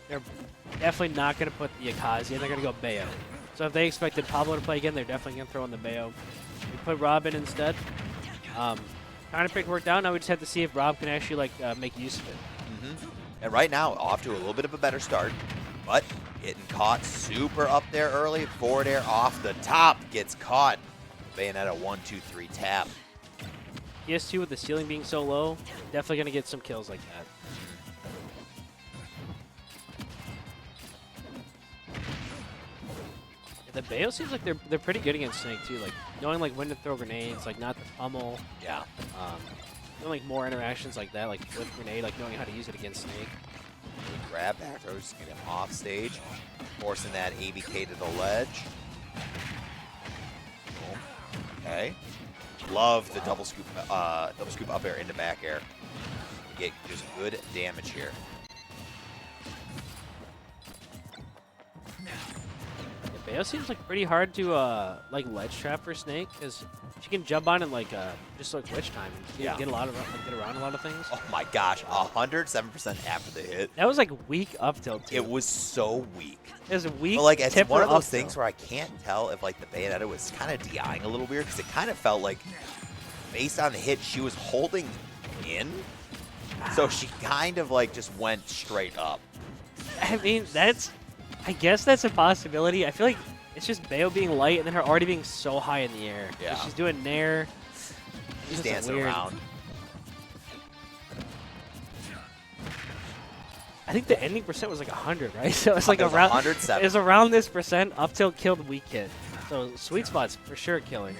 they're definitely not going to put the Akazi, and they're going to go Bayo. So if they expected Pablo to play again, they're definitely going to throw in the Bayo. We put Rob in instead. Kind of pick worked out. Now we just have to see if Rob can actually make use of it. And right now, off to a little bit of a better start, but getting caught super up there early. Forward air off the top gets caught. Bayonetta 1-2-3 tap. PS2 with the ceiling being so low, definitely gonna get some kills like that. The Bayo seems like they're pretty good against Snake too, like knowing like when to throw grenades, like not to pummel. Yeah. Doing like more interactions like that, like with grenade, like knowing how to use it against Snake. Grab back throws, get him off stage, forcing that ABK to the ledge. Boom. Okay. Love the double scoop up air into back air. Get just good damage here. Bayo seems like pretty hard to like ledge trap for Snake because she can jump on and like just like witch time and get around a lot of things. Oh my gosh, 107% after the hit. That was like weak up tilt too. It was so weak. It was a weak. But like it's tip one or of those up things tilt. where I can't tell if like the Bayonetta was kind of DIing a little weird because it kind of felt like based on the hit she was holding in, so she kind of like just went straight up. I mean, I guess that's a possibility. I feel like it's just Bayo being light and then her already being so high in the air. Yeah. Like she's doing nair. She's It's just dancing weird. around. I think the ending percent was like 100, right? So it's like It was around 107. It was around this percent. Up tilt killed weak hit. So sweet spot's for sure killing.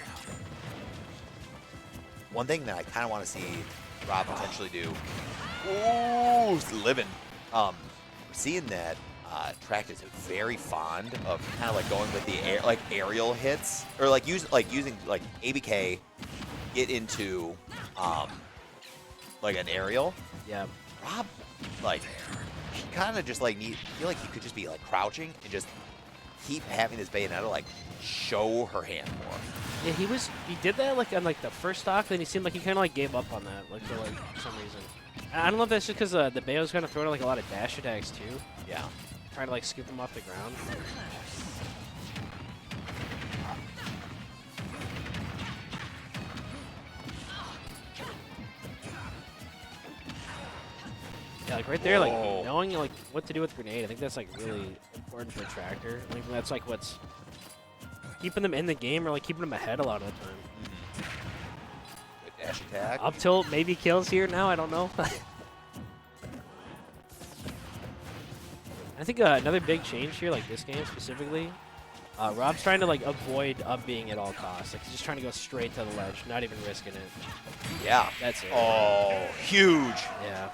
One thing that I kind of want to see Rob potentially do. Ooh, living. We're seeing that Tract is very fond of kind of like going with the aerial hits or like using like ABK get into like an aerial. Yeah. Rob like he kind of just like feel like he could just be like crouching and just keep having this Bayonetta like show her hand more. Yeah, he did that like on like the first stock, then he seemed like he kind of like gave up on that, like for like some reason. I don't know if that's just because the Bayo's kind of throwing like a lot of dash attacks too, Yeah. trying to like scoop them off the ground. Yeah, like right there, like Whoa. knowing like what to do with grenade, I think that's like really important for Tractor. I think that's like what's keeping them in the game or like keeping them ahead a lot of the time. Good dash attack. Up tilt maybe kills here now, I don't know. I think another big change here, like this game specifically, Rob's trying to like avoid up being at all costs. Like he's just trying to go straight to the ledge, not even risking it. Yeah. That's it. Oh, huge. Yeah.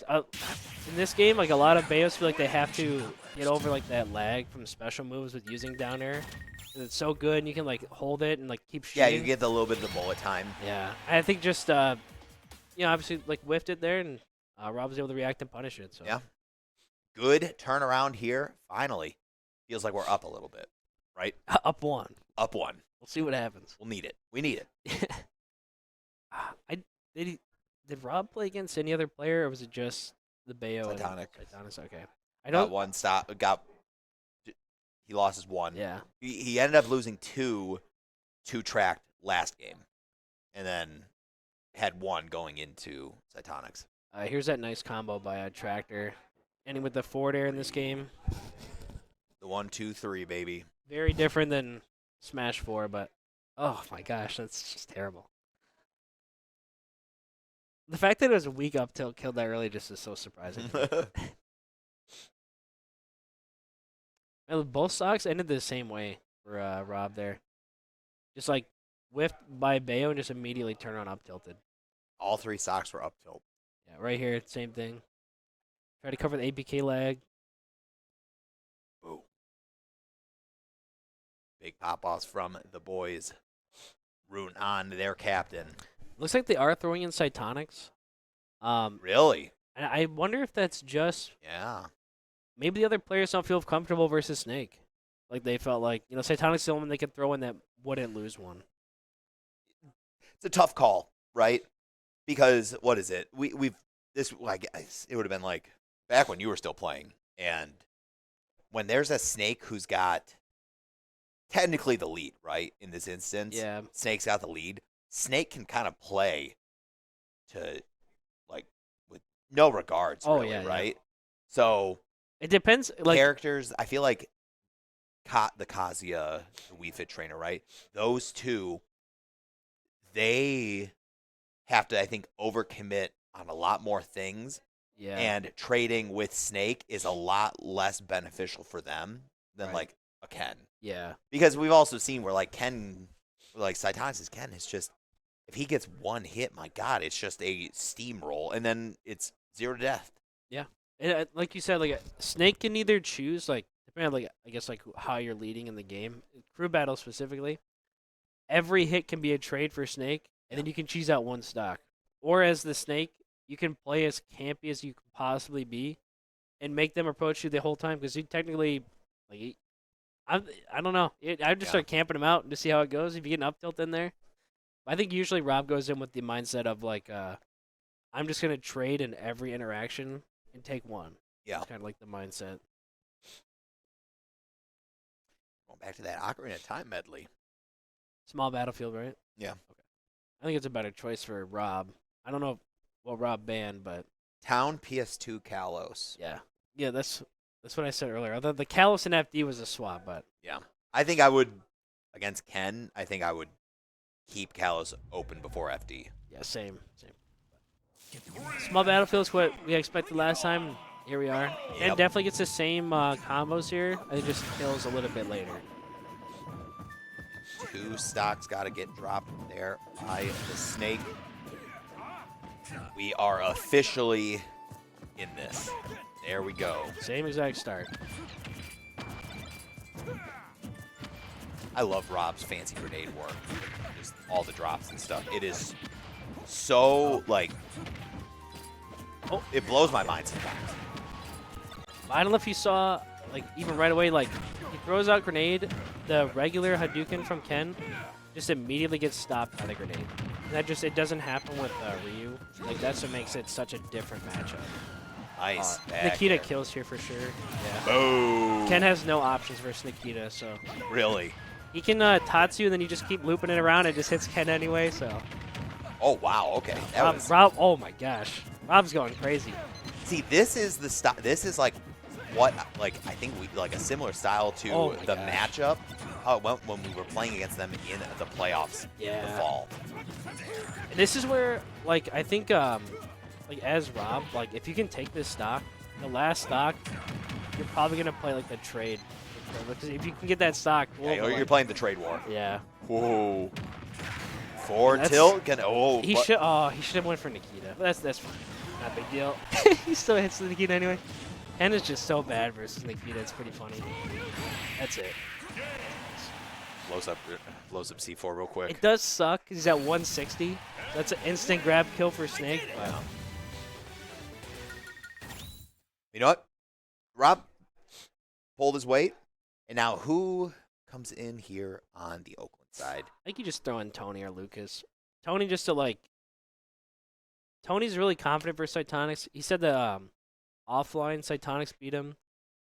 In this game, like a lot of Bayos feel like they have to get over like that lag from special moves with using down air. 'Cause it's so good, and you can like hold it and like keep Yeah, shooting. you get the little bit of the bullet time. Yeah, I think just obviously like whiffed it there, and Rob was able to react and punish it. So Yeah. Good turnaround here. Finally. Feels like we're up a little bit, right? up one. Up one. We'll see what happens. We'll need it. We need it. Did Rob play against any other player, or was it just the Bayo? Titanic. Titanic. Okay. I Got don't. one stop. He lost his one. Yeah. He ended up losing two Tract last game, and then had one going into Titanics. Here's that nice combo by Tractor, ending with the forward air in this game. The 1, 2, 3, baby. Very different than Smash 4, but oh my gosh, that's just terrible. The fact that it was a weak up tilt killed that early just is so surprising. And both stocks ended the same way for Rob there. Just like whiffed by Bayo and just immediately turned on up tilted. All three stocks were up tilt. Yeah, right here, same thing. Try to cover the APK lag. Ooh. Big pop-offs from the boys. Rooting on their captain. Looks like they are throwing in Cytonics. Really? And I wonder if that's just Yeah. maybe the other players don't feel comfortable versus Snake. Like they felt like, Cytonic's the only one they could throw in that wouldn't lose one. It's a tough call, right? Because what is it? I guess it would have been like back when you were still playing, and when there's a Snake who's got technically the lead, right? In this instance, Yeah. Snake's got the lead. Snake can kind of play to like with no regards, Oh, really, yeah, yeah. right? So It depends. Like, characters, I feel like the Kazuya, the Wii Fit trainer, right? Those two, they have to, I think, overcommit on a lot more things. Yeah. And trading with Snake is a lot less beneficial for them than Right. like a Ken. Yeah. Because we've also seen where like Ken, like Cytonis' Ken is just, if he gets one hit, my God, it's just a steamroll, and then it's 0 to death. And, like you said, like Snake can either choose, like depending on, like I guess like how you're leading in the game, crew battle specifically. Every hit can be a trade for Snake, and then you can choose out one stock. Or as the Snake, you can play as campy as you can possibly be, and make them approach you the whole time because you technically, like, I don't know. I just start camping them out to see how it goes. If you get an up tilt in there, I think usually Rob goes in with the mindset of like, I'm just gonna trade in every interaction and take one. Yeah. It's kind of like the mindset. Going back to that Ocarina of Time medley. Small battlefield, right? Yeah. Okay. I think it's a better choice for Rob. I don't know what Rob banned, but Town PS2 Kalos. yeah, that's what I said earlier. Although the Kalos and FD was a swap, but Yeah. I think I would, against Ken, I think I would keep Kalos open before FD. yeah, same. Small battlefield is what we expected last time. Here we are. And Yep. definitely gets the same combos here. It just kills a little bit later. 2 stocks got to get dropped there by the Snake. We are officially in this. There we go. Same exact start. I love Rob's fancy grenade work. Just all the drops and stuff. It is so, like, it blows my mind sometimes. I don't know if you saw, like, even right away, like, he throws out grenade, the regular Hadouken from Ken just immediately gets stopped by the grenade. And that just, it doesn't happen with Ryu. Like, that's what makes it such a different matchup. Nice. back Nikita air. kills here for sure. Yeah. Boom. Ken has no options versus Nikita, so. Really? He can Tatsu, and then you just keep looping it around. It just hits Ken anyway, so. Oh, wow. Okay. That was, Rob, oh my gosh. Rob's going crazy. see, this is the style. This is like what, like, I think we, like a similar style to Oh my the gosh. matchup. How it went when we were playing against them in the playoffs in Yeah. the fall. And this is where, like, I think, like, as Rob, like, if you can take this stock, the last stock, you're probably going to play, like, the trade. Because if you can get that stock, Yeah, you're playing the trade war. Yeah. Whoa. 4 That's- tilt? Can, oh, He but- should have went for Nikita. But that's fine. Not a big deal. He still hits the Nikita anyway. Ken is just so bad versus Nikita. It's pretty funny. That's it. blows up C4 real quick. It does suck 'cause he's at 160. That's an instant grab kill for Snake. But Yeah. You know what? Rob pulled his weight, and now who comes in here on the Oakland side? I think you just throw in Tony or Lucas. Tony just to like. Tony's really confident for Cytonics. He said the offline Cytonics beat him,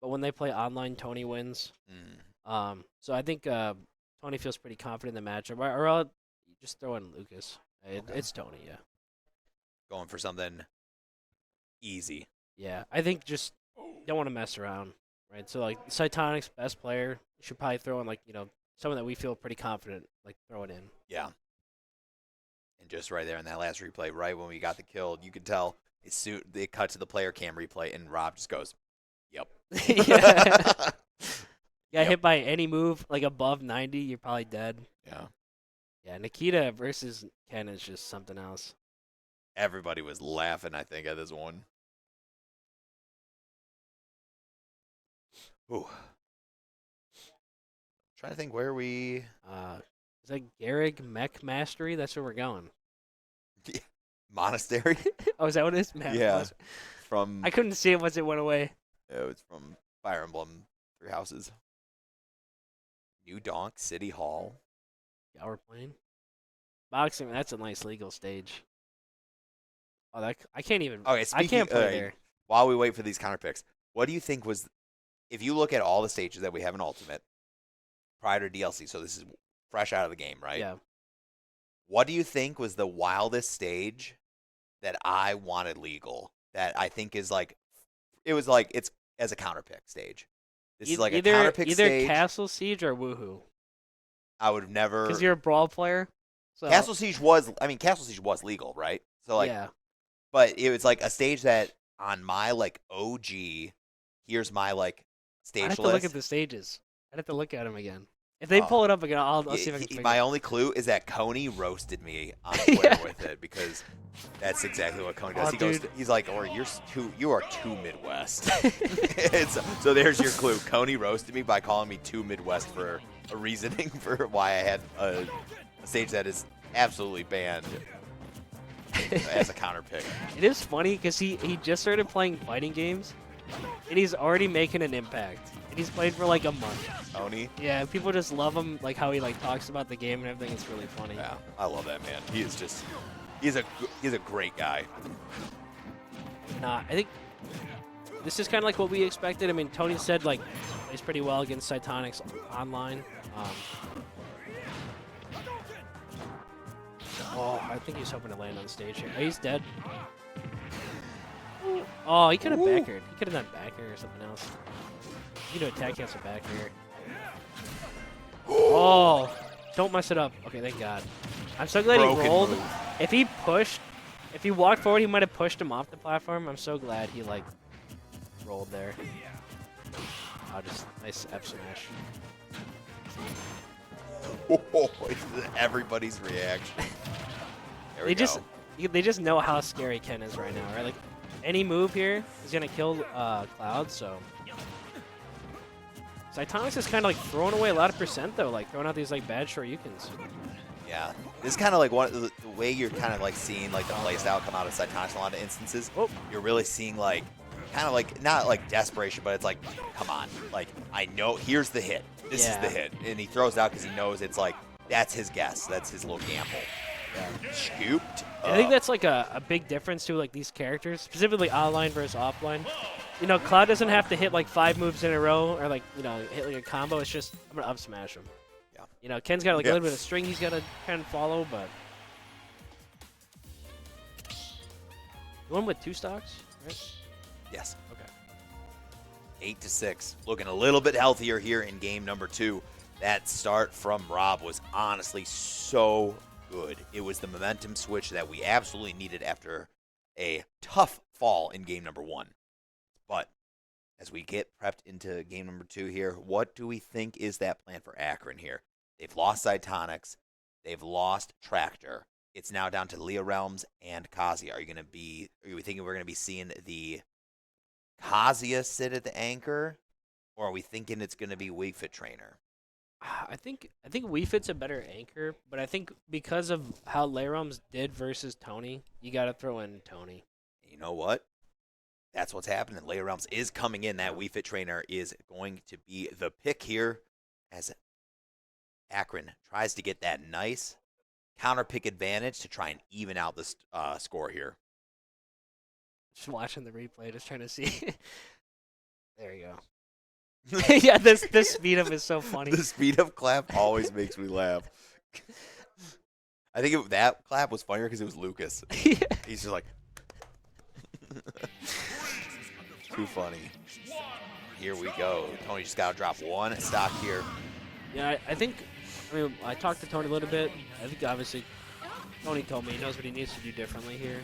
but when they play online, Tony wins. So I think Tony feels pretty confident in the matchup. Or I'll just throw in Lucas. Okay. It's Tony, yeah. Going for something easy. Yeah, I think just don't want to mess around, right? So like Cytonics best player, you should probably throw in like someone that we feel pretty confident like throw it in. Yeah. And just right there in that last replay, right when we got the kill, you could tell they cut to the player cam replay, and Rob just goes, "Yep." Yeah. Got Yep. hit by any move like above 90, you're probably dead. Yeah. Yeah, Nikita versus Ken is just something else. Everybody was laughing, I think, at this one. Ooh. Trying to think where we. Is that Garrig Mech Mastery? That's where we're going. Monastery? Oh, is that what it is? Mech Yeah. Mastery. From. I couldn't see it once it went away. It was from Fire Emblem Three Houses. New Donk City Hall. Yeah, we're playing. Boxing, that's a nice legal stage. Oh, I can't even. Okay, I speaking. can't play alright, there. While we wait for these counter picks, what do you think was, if you look at all the stages that we have in Ultimate prior to DLC, so this is fresh out of the game, right? Yeah. What do you think was the wildest stage that I wanted legal? That I think is like, it was like it's as a counter pick stage. This is like a counter pick either stage. Castle Siege or Woohoo. I would have never. Because you're a brawl player, So Castle Siege was legal, right? So like, yeah, but it was like a stage that on my like OG, here's my like stage I'd have to list. look at the stages. I'd have to look at them again. If they Oh. pull it up again, I'll see if I can figure My it. only clue is that Coney roasted me on Twitter Yeah. with it because that's exactly what Coney Oh, does. He goes, dude. he's like, "Or you are too Midwest." So there's your clue. Coney roasted me by calling me too Midwest for a reasoning for why I had a stage that is absolutely banned as a counter pick. It is funny because he just started playing fighting games, and he's already making an impact. And he's played for like a month. Tony. Yeah, people just love him, like how he like talks about the game and everything. It's really funny. Yeah, I love that man. He is just he's a great guy. Nah, I think this is kind of like what we expected. I mean, Tony said like plays pretty well against Cytonics online. Oh, I think he's hoping to land on stage here. Oh, he's dead. Oh, he could have backered. He could have done backer or something else. You know, attack cancel back here. Oh, don't mess it up. Okay, thank God. I'm so glad Broken he rolled. move. If he walked forward, he might have pushed him off the platform. I'm so glad he like rolled there. Oh, just nice F smash. Everybody's reaction. There we They go. they just know how scary Ken is right now, right? Like any move here is gonna kill Cloud. So Cytonics is kind of like throwing away a lot of percent though, like throwing out these like bad Shoryukens. Yeah, this is kind of like the way you're kind of like seeing like the playstyle come out of Cytonics in a lot of instances. Oh. You're really seeing like kind of like not like desperation, but it's like, come on, like I know here's the hit. This is Yeah. the hit, and he throws it out because he knows it's like that's his guess, that's his little gamble. Yeah. Scooped. And I think that's like a big difference to like these characters, specifically online versus offline. You know, Cloud doesn't have to hit like 5 moves in a row or like, you know, hit like a combo. It's just, I'm going to up smash him. Yeah. You know, Ken's got like Yeah. a little bit of string he's got to kind of follow, but. You won with 2 stocks, right? Yes. Okay. 8-6. Looking a little bit healthier here in game number 2. That start from Rob was honestly so good. It was the momentum switch that we absolutely needed after a tough fall in game number 1. But as we get prepped into game number 2 here, what do we think is that plan for Akron here? They've lost Cytonics. They've lost Tractor. It's now down to Leo Realms and Kazuya. Are you thinking we're going to be seeing the Kazuya sit at the anchor, or are we thinking it's going to be Wii Fit Trainer? I think Wii Fit's a better anchor, but I think because of how Layrums did versus Tony, you got to throw in Tony. You know what? That's what's happening. Leia Realms is coming in. That Wii Fit Trainer is going to be the pick here as Akron tries to get that nice counter pick advantage to try and even out the score here. Just watching the replay, just trying to see. There you go. Yeah, this speed up is so funny. The speed up clap always makes me laugh. I think that clap was funnier because it was Lucas. Yeah. He's just like, too funny. Here we go. Tony just got to drop one stock here. Yeah, I talked to Tony a little bit. I think obviously Tony told me he knows what he needs to do differently here.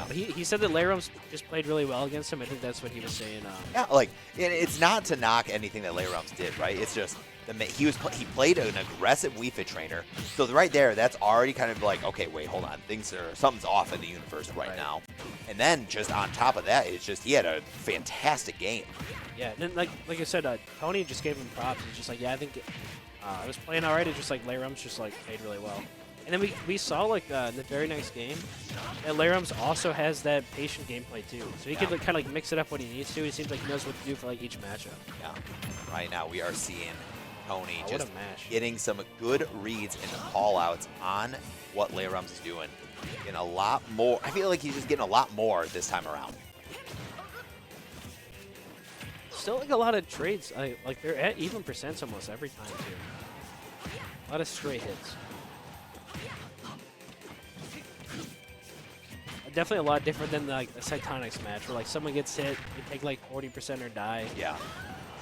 But he said that Layrums just played really well against him. I think that's what he was saying. Yeah, like, and it's not to knock anything that Leia Realms did, right? It's just he played an aggressive Wii Fit Trainer. So right there, that's already kind of like, okay, wait, hold on, something's off in the universe right now. And then just on top of that, it's just he had a fantastic game. Yeah, and then like I said, Tony just gave him props. He's just like, yeah, I think I was playing all right. It's just like Layrums just like played really well. And then we saw like in the very next game that Layrums also has that patient gameplay too. So he could like, kind of like mix it up when he needs to. He seems like he knows what to do for like each matchup. Yeah. Right now we are seeing Tony What just a mash. getting some good reads and call outs on what Leia Realms is doing. Getting a lot more. I feel like he's just getting a lot more this time around. Still like a lot of trades. Like they're at even percents almost every time too. A lot of straight hits. Definitely a lot different than like the Cytonics match where like someone gets hit, they take like 40% or die. Yeah.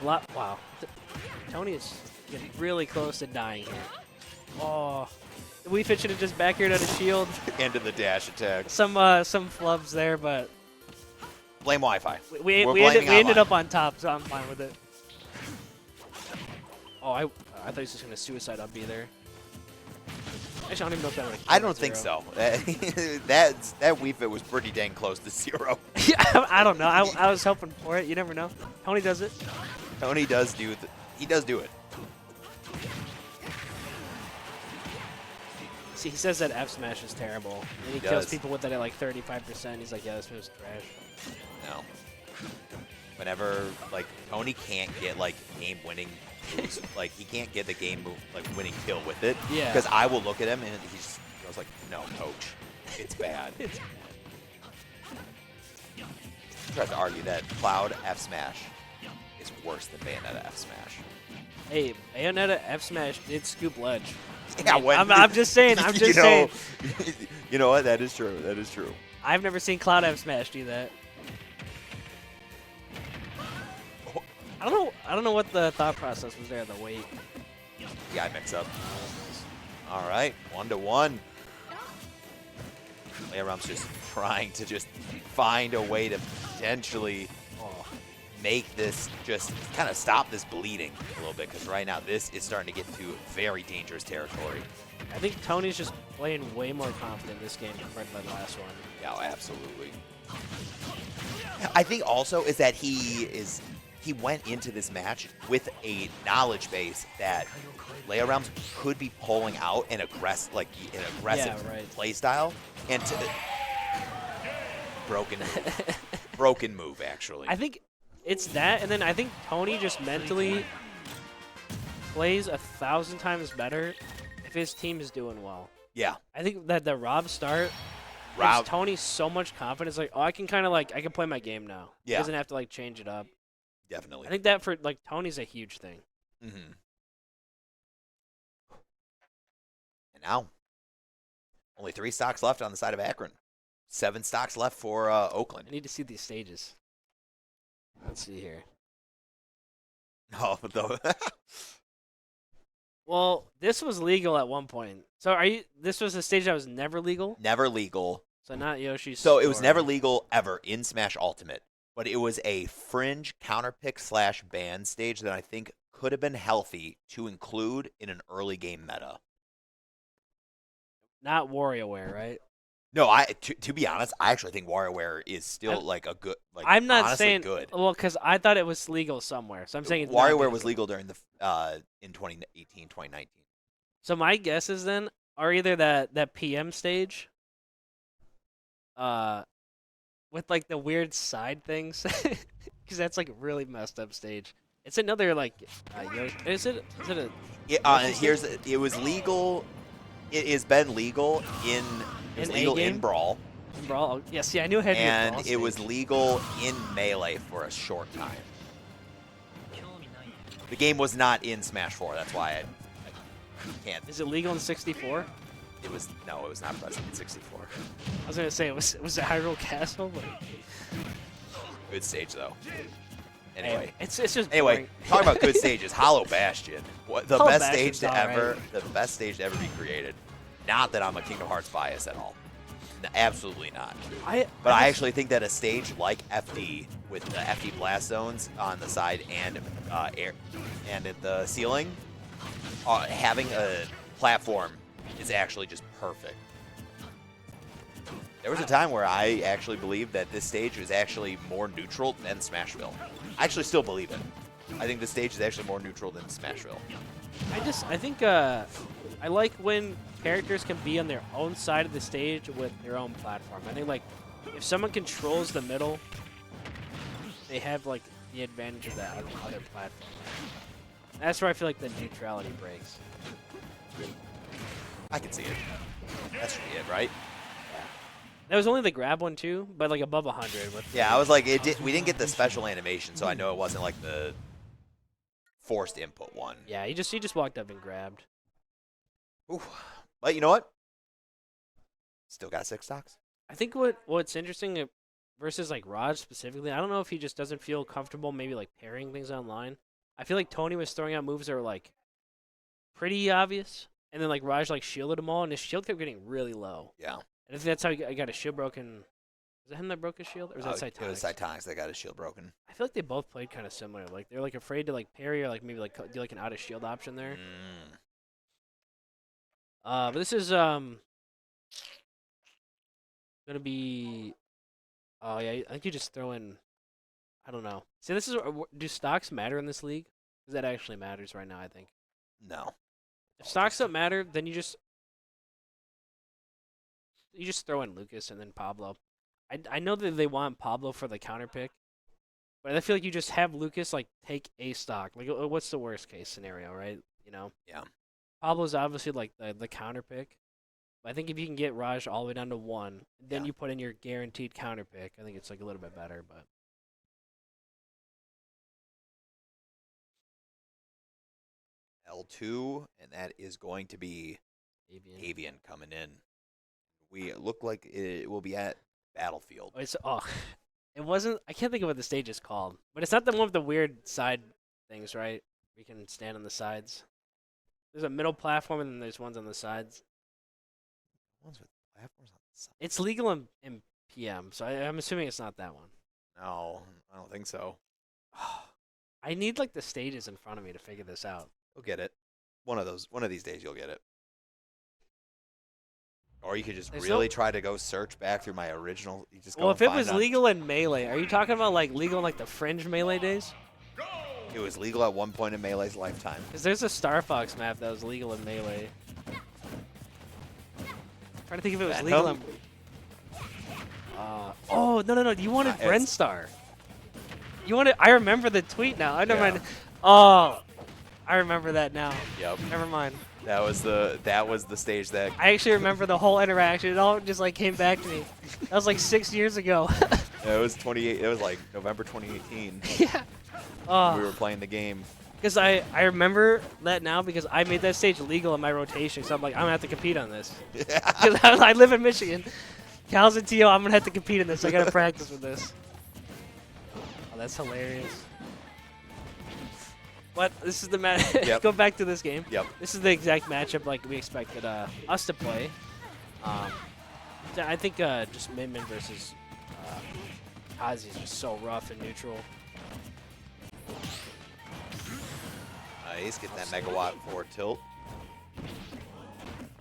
A lot. Wow. Tony is getting really close to dying here. Oh. We should have just back aired out a shield. Into the dash attack. Some flubs there, but Blame Wi-Fi. we We're ended blaming up on top, so I'm fine with it. Oh, I thought he was just gonna suicide up B there. Actually, I don't even know if that would have I don't think so. that Wii Fit was pretty dang close to 0. Yeah, I don't know. I was hoping for it. You never know. Tony does it. Tony does do he does do it. See, he says that F smash is terrible, and he kills people with it at like 35%. He's like, yeah, this move's trash. No. Whenever like Tony can't get like game winning moves, like he can't get the game move like winning kill with it. Yeah. Because I will look at him and he goes like, no, coach, it's bad. It's He tries to argue that Cloud F smash is worse than Bayonetta F smash. Hey, Bayonetta F smash did scoop ledge. Yeah, I'm just saying. I'm just saying. You know what? That is true. That is true. I've never seen Cloud F smash do that. I don't know what the thought process was there. The weight. Yeah, I mix up. All right, 1-1. Leorum's just trying to just find a way to potentially make this just kind of stop this bleeding a little bit, because right now this is starting to get to very dangerous territory. I think Tony's just playing way more confident in this game compared to the last one. Yeah, absolutely. I think also is that he went into this match with a knowledge base that Leorums could be pulling out an aggressive play style, and broken move actually. I think it's that, and then I think Tony just mentally plays 1,000 times better if his team is doing well. Yeah. I think that the Rob start gives Tony so much confidence. Like, oh, I can kind of like I can play my game now. Yeah. He doesn't have to like change it up. Definitely. I think that for like Tony's a huge thing. Mm-hmm. And now, only 3 stocks left on the side of Akron. 7 stocks left for Oakland. I need to see these stages. Let's see here. Oh, Well, this was legal at one point. So this was a stage that was never legal? Never legal. So not Yoshi's So it was Story. never legal ever in Smash Ultimate, but it was a fringe counterpick / ban stage that I think could have been healthy to include in an early game meta. Not WarioWare, right? No, to be honest, I actually think WarioWare is still like a good. Like, I'm not honestly saying good. Well, because I thought it was legal somewhere, so I'm saying it's not WarioWare was legal during the in 2018, 2019. So my guesses then are either that PM stage, with like the weird side things, because that's like a really messed up stage. It's another like, is it a? It was legal. It has been legal in in Brawl. In Brawl, yeah. See, I knew it had to be a And Brawl it was stage. legal in Melee for a short time. The game was not in Smash 4. That's why I can't. Is it legal in 64? It was not present in 64. I was gonna say was it Hyrule Castle? But Good stage though. Anyway, it's just anyway, boring. talking about good stages, Hollow Bastion, the Hollow best Bastion's stage to alright. ever be created. Not that I'm a Kingdom Hearts bias at all. Absolutely not. But I actually think that a stage like FD with the FD blast zones on the side and air and at the ceiling, having a platform is actually just perfect. There was a time where I actually believed that this stage was actually more neutral than Smashville. I actually still believe it. I think this stage is actually more neutral than Smashville. I think I like when characters can be on their own side of the stage with their own platform. I think like if someone controls the middle, they have like the advantage of that other platform. That's where I feel like the neutrality breaks. I can see it. That should be it, right? That was only the grab one too, but like above 100. Yeah, I was like, we didn't get the special animation, so I know it wasn't like the forced input one. Yeah, he just walked up and grabbed. Ooh. But you know what? Still got 6 stocks. I think what's interesting versus like Raj specifically, I don't know if he just doesn't feel comfortable maybe like pairing things online. I feel like Tony was throwing out moves that were like pretty obvious. and then like Raj like shielded them all, and his shield kept getting really low. Yeah. And I think that's how I got his shield broken. Was it him that broke his shield, or was that Cytonics? It was Cytonics that got his shield broken. I feel like they both played kind of similar. Like they're like afraid to like parry or like maybe like do like an out of shield option there. But this is gonna be. Oh yeah, I think you just throw in. I don't know. See, this is do stocks matter in this league? Because that actually matters right now. I think. No. If stocks don't matter, then you just throw in Lucas and then Pablo. I know that they want Pablo for the counter pick, but I feel like you just have Lucas like take a stock. Like, what's the worst case scenario, right? You know. Yeah. Pablo's obviously like the counter pick. But I think if you can get Raj all the way down to 1, then you put in your guaranteed counter pick. I think it's like a little bit better, but. L2, and that is going to be Avian coming in. We look like it will be at Battlefield. It wasn't. I can't think of what the stage is called, but it's not the one with the weird side things, right? We can stand on the sides. There's a middle platform, and then there's ones on the sides. Ones with platforms on the side. It's legal in PM, so I'm assuming it's not that one. No, I don't think so. I need like the stages in front of me to figure this out. You'll get it. One of these days you'll get it. Or you could just really try to go search back through my original. You just go well, if it was legal in Melee, are you talking about like legal in like the fringe Melee days? It was legal at one point in Melee's lifetime. Because there's a Star Fox map that was legal in Melee. Trying to think if it was legal in... oh, no. You wanted Brenstar. You wanted... I remember the tweet now. I never mind. Oh, I remember that now. Yep. Never mind. That was the stage that... I actually remember the whole interaction. It all just like came back to me. That was like 6 years ago. Yeah, it was 28. It was like November 2018. Yeah. We were playing the game. Because I remember that now because I made that stage legal in my rotation. So I'm like, I'm going to have to compete on this. Because I live in Michigan. Cal's and Tio, I'm going to have to compete in this. I got to practice with this. Oh, that's hilarious. But this is the match. Yep. Go back to this game. Yep. This is the exact matchup like we expected us to play. I think just Min versus Kazi is just so rough and neutral. Nice, get that megawatt for tilt.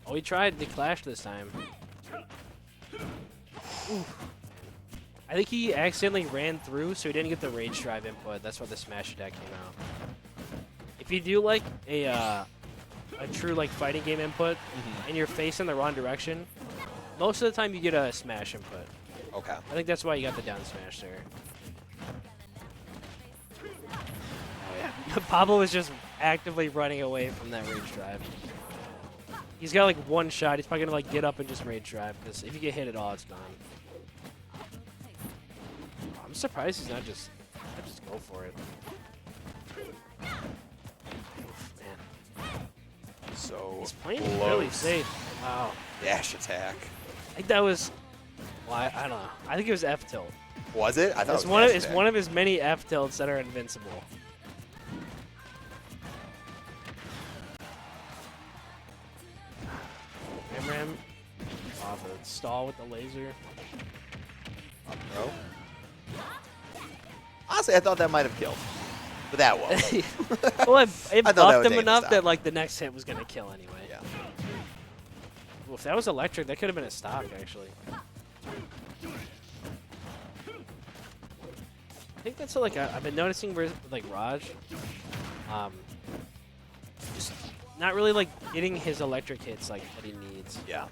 Oh, he tried the clash this time. Ooh. I think he accidentally ran through, so he didn't get the rage drive input. That's why the smash attack came out. If you do like a true like fighting game input, and you're facing the wrong direction, most of the time you get a smash input. Okay. I think that's why you got the down smash there. Oh yeah. Pablo is just actively running away from that rage drive. He's got like one shot. He's probably gonna like get up and just rage drive because if you get hit at all, it's gone. I'm surprised he's not just go for it. Oof, man. So He's playing close. really safe. Wow. Dash attack. I think that was. Well, I don't know. I think it was F tilt. Was it? I thought It's it was it's one of his many F tilts that are invincible. Ram. Oh, the stall with the laser. Bro. Honestly, I thought that might have killed. But that won't. Well, it I thought that buffed would him take the enough stock. that like the next hit was gonna kill anyway. Yeah. Well, if that was electric, that could have been a stock actually. I think that's like I've been noticing with like Raj, just not really like getting his electric hits like that he needs. Yeah.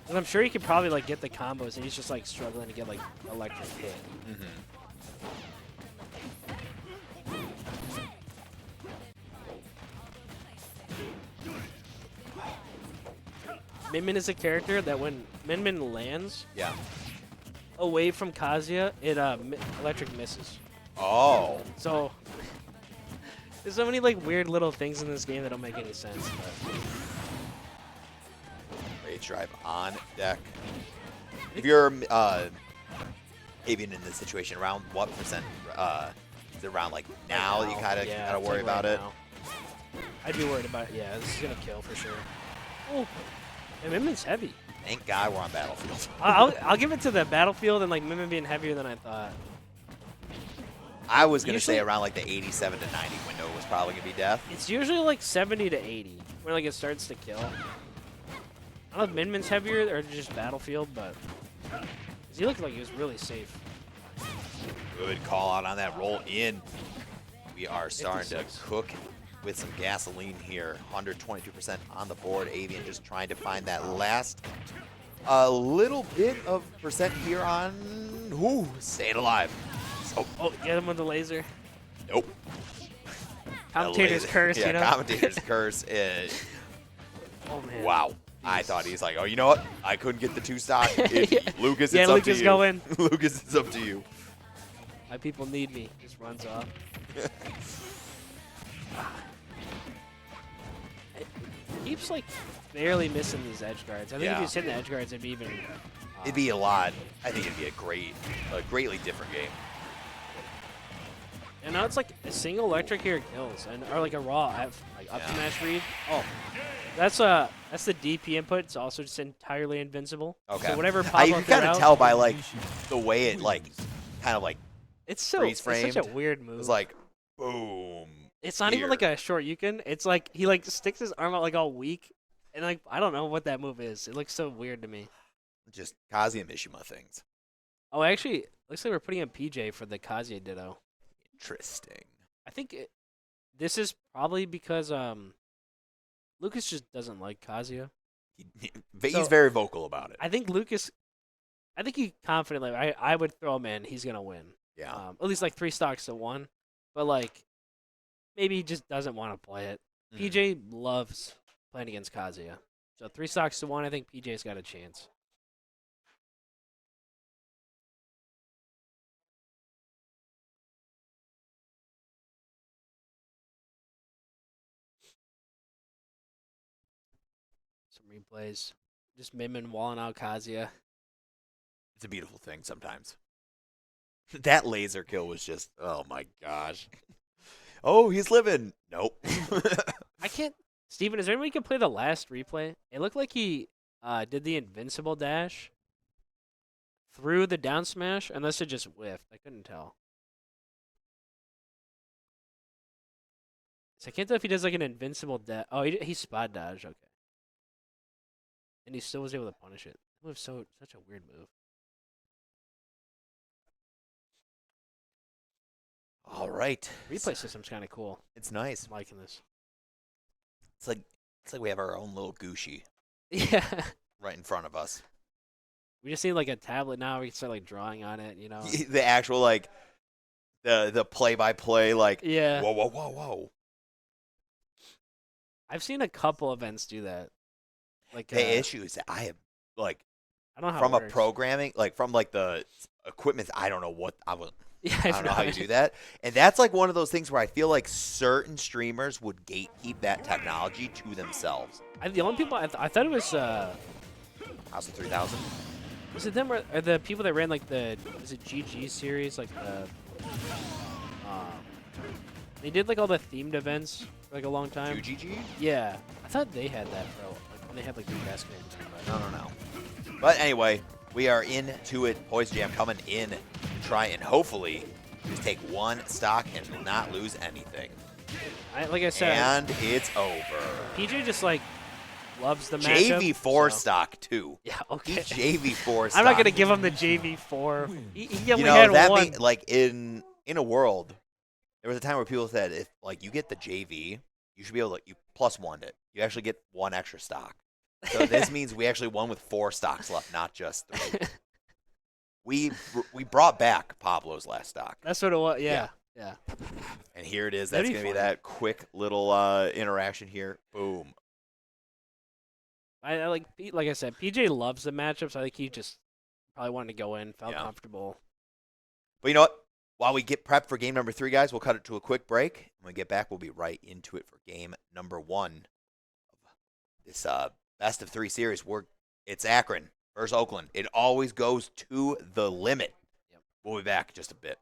And I'm sure he could probably like get the combos, and he's just like struggling to get like electric hit. Min Min is a character that when Min Min lands Yeah. away from Kazuya, it electric misses. Oh. So there's so many like weird little things in this game that don't make any sense. But Rage drive on deck. If you're Avian in this situation, around what percent? Is it around like now? You kind of yeah, gotta it's worry like about right it. now. I'd be worried about it. Yeah, this is gonna kill for sure. Oh, and Minmin's heavy. Thank God we're on Battlefield. I'll give it to the Battlefield and like Minmin being heavier than I thought. I was going to say Usually- around like the 87 to 90 window was probably going to be death. It's usually like 70 to 80 when like it starts to kill. I don't know if Minmin's heavier or just Battlefield, but 'cause he looked like he was really safe. Good call out on that roll in. We are starting 56. to cook with some gasoline here. 122% on the board. Avian just trying to find that last little bit of percent here on staying alive. So, Oh, get him with the laser. nope. Commentator's Laser. curse, Yeah, you know? commentator's curse. Oh, man. Wow. I thought he's like, oh, you know what? I couldn't get the 2 stock. Lucas, Yeah, it's up Lucas, to you. go in. Lucas, it's up to you. My people need me. Just runs off. It keeps like barely missing these edge guards. I think if Yeah. he was hitting the edge guards, it'd be even. It'd be a lot. I think it'd be a greatly different game. And now it's like a single electric here kills, and or like a raw like up Yeah. smash read. Oh, that's the DP input. It's also just entirely invincible. Okay. So whatever You Pablo can threw kind of out, tell by like the way it like kind of like it's so freeze it's such a framed. weird move. it's like boom. It's not even like here. a short Yukon. It's like he like sticks his arm out like all weak, and like I don't know what that move is. It looks so weird to me. Just Kazuya Mishima things. Oh, actually, looks like we're putting in PJ for the Kazuya Ditto. Interesting. I think this is probably because Lucas just doesn't like Kazuya. He's So- very vocal about it. I think he confidently. I would throw him in. He's gonna win. Yeah. At least like 3 stocks to 1, but like maybe he just doesn't want to play it. Mhm. PJ loves playing against Kazuya, so 3 stocks to 1. I think PJ's got a chance. Some replays. Just Minmin walling out Kazuya. It's a beautiful thing sometimes. That laser kill was just, oh my gosh. Oh, he's living. Nope. I can't. Steven, is there any way you can play the last replay? It looked like he did the invincible dash through the down smash, unless it just whiffed. I couldn't tell. So I can't tell if he does like an invincible dash. Oh, he spot dodged. Okay. And he still was able to punish it. That move's such a weird move. All right. Replay system's kind of cool. It's nice. I'm liking this. It's like we have our own little Gucci Yeah. right in front of us. We just need like a tablet now. We can start like drawing on it. You know. The actual like the play-by-play like Yeah. whoa whoa whoa whoa. I've seen a couple events do that. Like The issue is that I have like I don't know how from it a works. programming like from like the equipment I don't know what I Yeah, don't know how you do that. And that's like one of those things where I feel like certain streamers would gatekeep that technology to themselves. The only people I thought it was House of 3000. was it them or the people that ran like the GG series like the they did like all the themed events for like a long time. 2GG? Yeah, I thought they had that for like when they had like the basketball team. No. But anyway, we are into it. Poison Jam coming in to try and hopefully just take 1 stock and not lose anything. Like I said, And it's over. PJ just like loves the matchup. JV4 so- stock too. Yeah, okay. JV4 stock. I'm not gonna give him the JV4. He only You know had that one. mean, like in a world, there was a time where people said if like you get the JV, you should be able to you +1 it. You actually get 1 extra stock. So this means we actually won with 4 stocks left, not just 3. We brought back Pablo's last stock. That's what it was. Yeah. And here it is. That'd That's be going to be fun. that quick little interaction here. Boom. I like I said, PJ loves the matchups. I think he just probably wanted to go in, felt Yeah. comfortable. But you know what? While we get prepped for game number 3, guys, we'll cut it to a quick break. When we get back, we'll be right into it for game number 1 of this best of 3 series. It's Akron versus Oakland. It always goes to the limit. Yep. We'll be back in just a bit.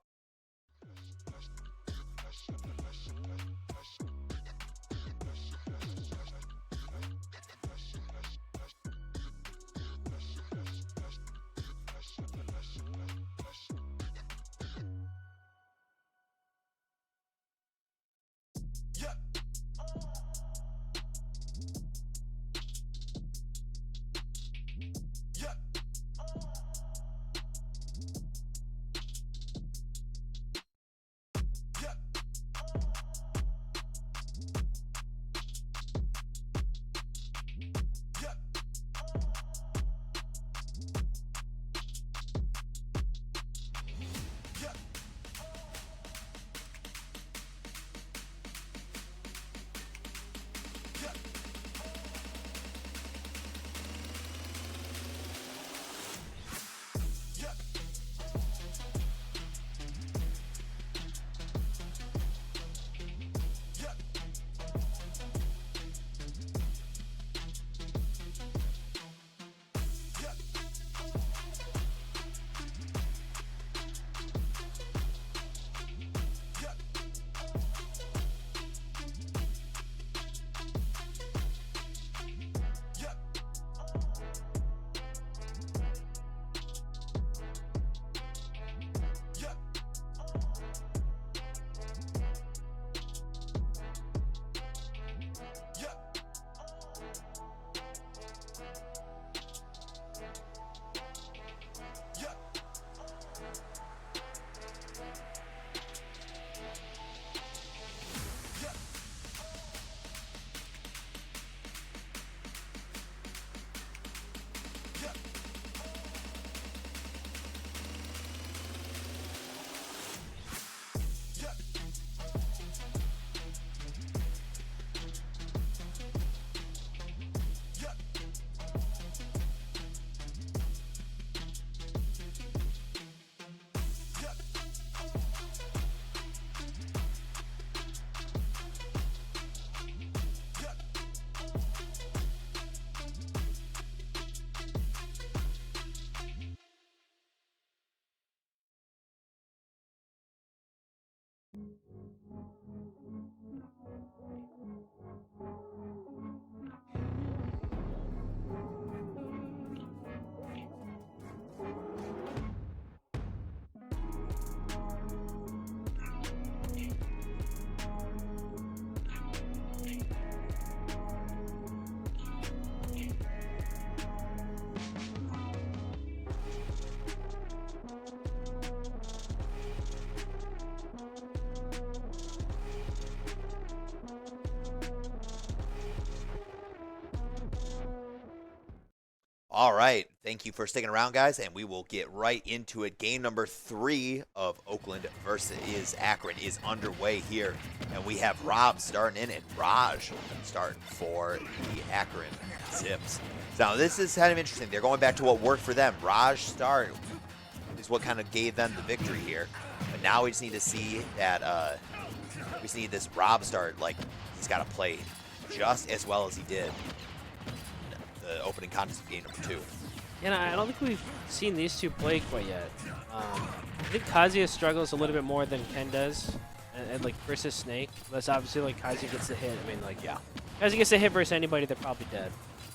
All right. Thank you for sticking around, guys, and we will get right into it. Game number 3 of Oakland versus Akron is underway here, and we have Rob starting in and Raj starting for the Akron Zips. Now, this is kind of interesting. They're going back to what worked for them. Raj start is what kind of gave them the victory here, but now we just need to see that we just need this Rob start. Like, he's got to play just as well as he did the opening contest of game number 2. And I don't think we've seen these two play quite yet. I think Kazuya struggles a little bit more than Ken does, and like versus Snake. That's obviously like Kazuya gets the hit. I mean, like, Yeah. Kazuya gets the hit versus anybody, they're probably dead.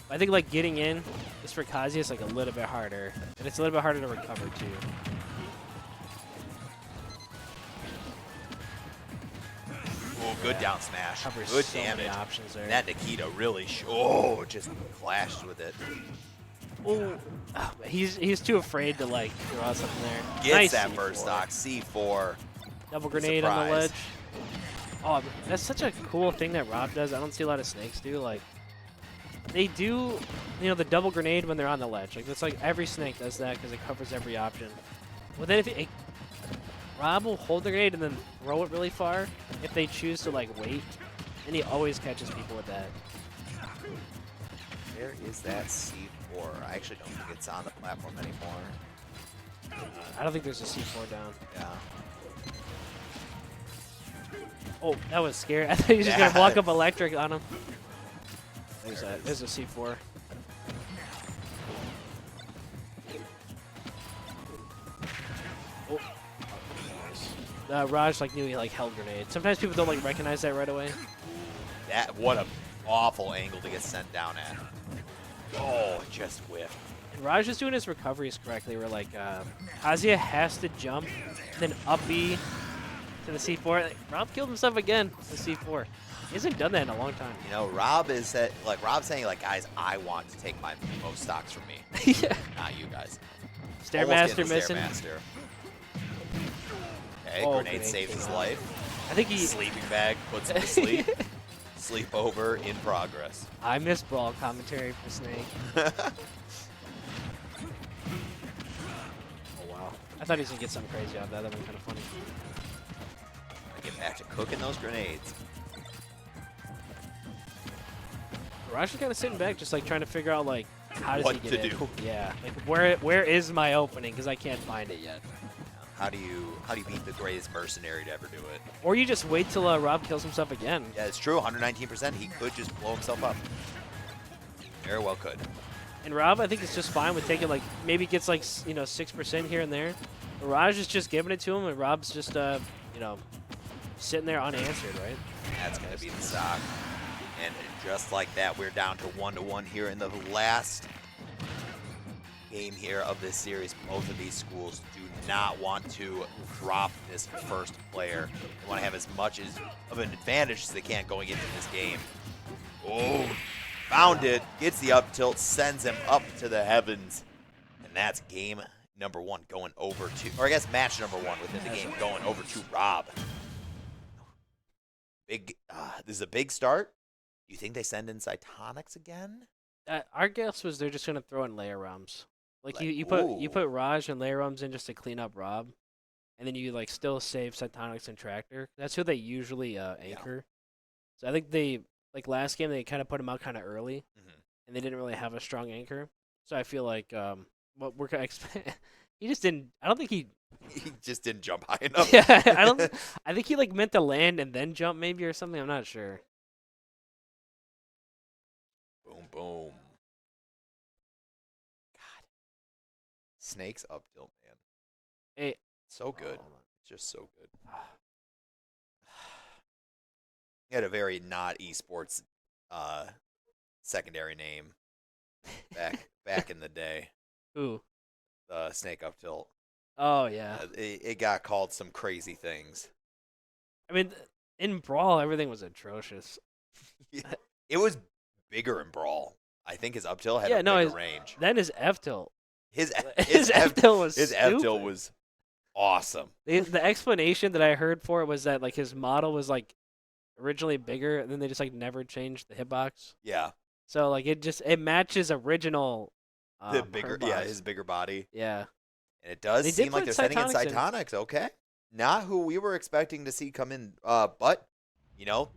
But I think like getting in just for Kazuya is like a little bit harder, and it's a little bit harder to recover too. Oh, good down smash. Covers Good so many damage. options there. And that Nikita really, just clashed with it. Oh, he's too afraid to like throw out something there. Gets Nice that C4. first stock. C4. Double grenade on the ledge. Surprise. Oh, that's such a cool thing that Rob does. I don't see a lot of Snakes do. Like, they do, you know, the double grenade when they're on the ledge. Like, that's like every Snake does that because it covers every option. Well, then if Rob will hold the grenade and then throw it really far if they choose to like wait, and he always catches people with that. Where is that C4? I actually don't think it's on the platform anymore. I don't think there's a C4 down. Yeah. Oh, that was scary. I thought he was just gonna walk up electric on him. There's a C4. Oh. Raj like knew he like held grenade. Sometimes people don't like recognize that right away. What an awful angle to get sent down at. Oh, it just whiffed. And Raj is doing his recoveries correctly. Where like Kazuya has to jump, then up B to the C4. Like, Rob killed himself again. The C4. He hasn't done that in a long time. You know, Rob's saying, like, guys, I want to take my most stocks from me. Yeah. Not you guys. Stairmaster Almost missing. getting the Stairmaster. Okay, Oh, grenade grenade saves came his out. life. I think he. Sleeping bag puts him to sleep. Sleepover in progress. I miss brawl commentary for Snake. Oh wow! I thought he was gonna get something crazy out of that. That'd been kind of funny. Get back to cooking those grenades. Raj is kind of sitting back, just like trying to figure out like how does What he to get in? do. Yeah, like where is my opening? Because I can't find it yet. How do you beat the greatest mercenary to ever do it? Or you just wait till Rob kills himself again. Yeah, it's true. 119%. He could just blow himself up. Very well could. And Rob, I think, is just fine with taking like maybe gets like 6% here and there. But Raj is just giving it to him, and Rob's just sitting there unanswered, right? That's going to be the stock. And just like that, we're down to 1-1 here in the last game here of this series. Both of these schools do not want to drop this first player. They want to have as much of an advantage as they can going into this game. Oh, found it. Gets the up tilt, sends him up to the heavens. And that's game number 1 going over to, or I guess match number 1 within the game going over to Rob. This is a big start. Do you think they send in Cytonics again? Our guess was they're just gonna throw in layer rums. Like you Ooh. put Raj and layer rums in just to clean up Rob, and then you like still save Cytonics and Tractor. That's who they usually anchor. So I think they like last game they kind of put him out kind of early, and they didn't really have a strong anchor. So I feel like what we're gonna expect. He just didn't. I don't think he. He just didn't jump high enough. Yeah, I don't. I think he like meant to land and then jump maybe or something. I'm not sure. Boom, boom. God. Snake's up tilt, man. Hey, So good. hold on. Just so good. had a very not esports secondary name back in the day. Ooh. Snake up tilt. Oh yeah. It got called some crazy things. I mean, in Brawl, everything was atrocious. It was bigger in Brawl. I think his up tilt had Yeah, a no, bigger his- range. Then his F tilt. His His F tilt was his F tilt stupid. was awesome. The explanation that I heard for it was that like his model was like originally bigger, and then they just like never changed the hitbox. Yeah, So like it matches original. the bigger, hitbox. his bigger body, Yeah. and it does They did seem like put they're setting in Cytonics in. Cytonics. Okay, not who we were expecting to see come in, but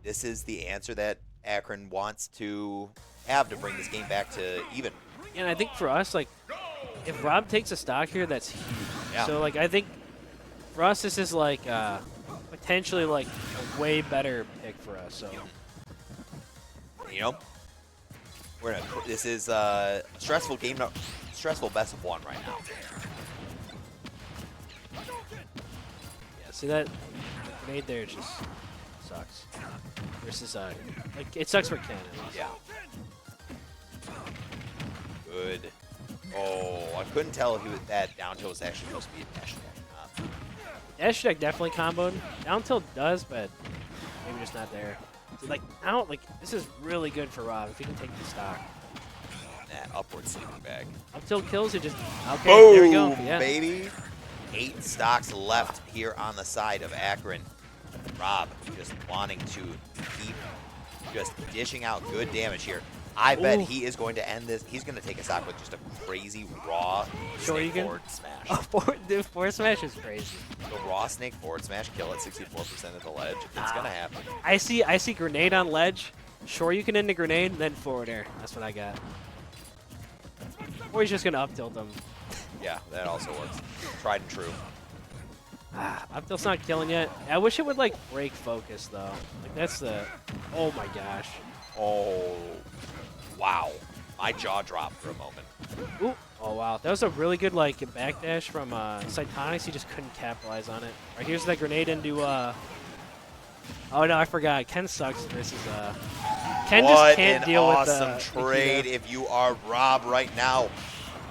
this is the answer that Akron wants to have to bring this game back to even. And I think for us, like, if Rob takes a stock here, that's huge. Yeah. So like I think for us, this is like potentially like a way better pick for us. So This is a stressful game, stressful best of one right now. yeah, see that grenade there just sucks. Versus like it sucks for Ken. At least. Yeah. Good. Oh, I couldn't tell if that down tilt was actually supposed to be a dash attack. Dash attack definitely comboed. Down tilt does, but maybe just not there. So, like now, like this is really good for Rob if he can take the stock. That upward sleeping bag. Up tilt kills it just okay. There we go. Boom, Yeah. baby. 8 stocks left here on the side of Akron. Rob just wanting to keep just dishing out good damage here. I bet Ooh. he is going to end this. He's going to take a stock with just a crazy raw Sure snake you can? forward smash. Oh, the forward smash is crazy. The raw snake forward smash kill at 64% of the ledge. It's going to happen. I see grenade on ledge. Sure, you can end a grenade, then forward air. That's what I got. Or he's just gonna up tilt them. Yeah, that also works. Tried and true. Up tilt's not killing yet. I wish it would like break focus though. Like that's the. Oh my gosh. Oh, wow. My jaw dropped for a moment. Ooh. Oh wow. That was a really good like backdash from Cytonics. He just couldn't capitalize on it. All right, here's that grenade into. Oh no, I forgot. Ken sucks versus Ken What just can't an deal awesome with the trade Nikita. if you are Rob right now.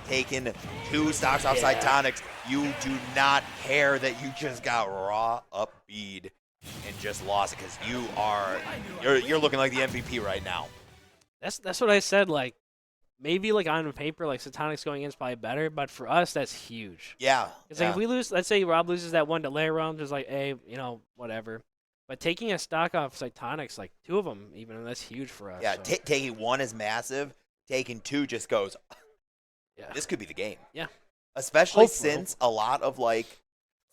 Taking 2 stocks off Yeah. Cytonics. You do not care that you just got raw up bead and just lost it because you're looking like the MVP right now. That's what I said. Like maybe like on paper, like Cytonics going in is probably better, but for us that's huge. Yeah. It's like if we lose, let's say Rob loses that one delay round, just like, hey, whatever. But taking a stock off Cytonics, like 2 of them, even that's huge for us. Yeah, so. taking 1 is massive. Taking 2 just goes, Yeah. this could be the game. Yeah. Especially Hopefully. since a lot of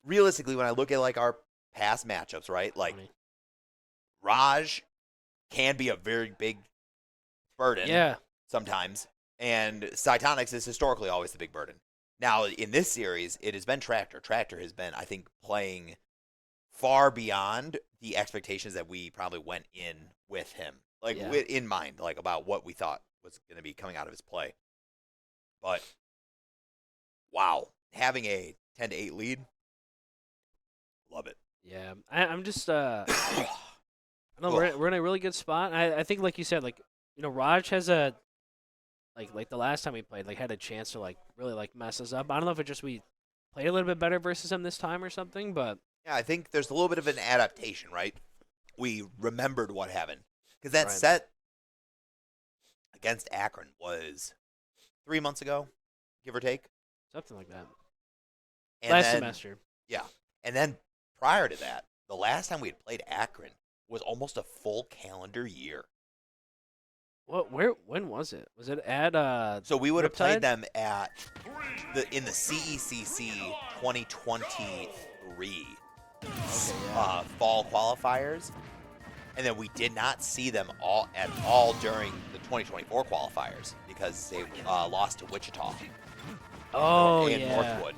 realistically, when I look at our past matchups, right? Like Funny. Raj can be a very big burden Yeah. sometimes, and Cytonics is historically always the big burden. Now, in this series, it has been Tractor. Tractor has been, I think, playing far beyond the expectations that we probably went in with him, Yeah. in mind, about what we thought was going to be coming out of his play. But wow, having a 10-8 lead, love it. Yeah. I'm just I don't know, we're in a really good spot. I think like you said, Raj has a like the last time we played, had a chance to really mess us up. I don't know if it just we played a little bit better versus him this time or something, but Yeah, I think there's a little bit of an adaptation, right? We remembered what happened. Because that Right. set against Akron was 3 months ago, give or take. something like that. And Last then, semester. Yeah. And then prior to that, the last time we had played Akron was almost a full calendar year. When was it? Was it at So we would have played Riptide? them at in the CECC 2023 fall qualifiers, and then we did not see them at all during the 2024 qualifiers because they lost to Wichita Oh in yeah. Northwood.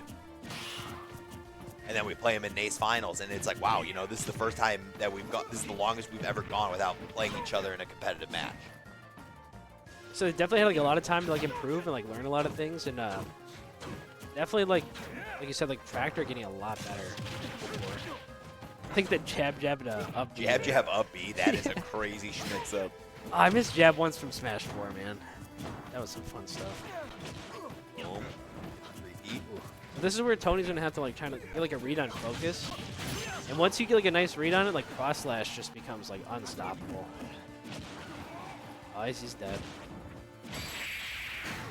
And then we play them in NACE finals, and it's like, wow, this is the first time that this is the longest we've ever gone without playing each other in a competitive match. So they definitely had a lot of time to improve and learn a lot of things, and definitely like you said, Tractor getting a lot better. I think the jab to up B. Jab, jab, up B. That is a crazy mix up. Oh, I missed jab once from Smash 4, man. That was some fun stuff. Boom. Repeat. This is where Tony's gonna have to like try to get like a read on focus, and once you get like a nice read on it, like cross slash just becomes like unstoppable. Oh, he's dead.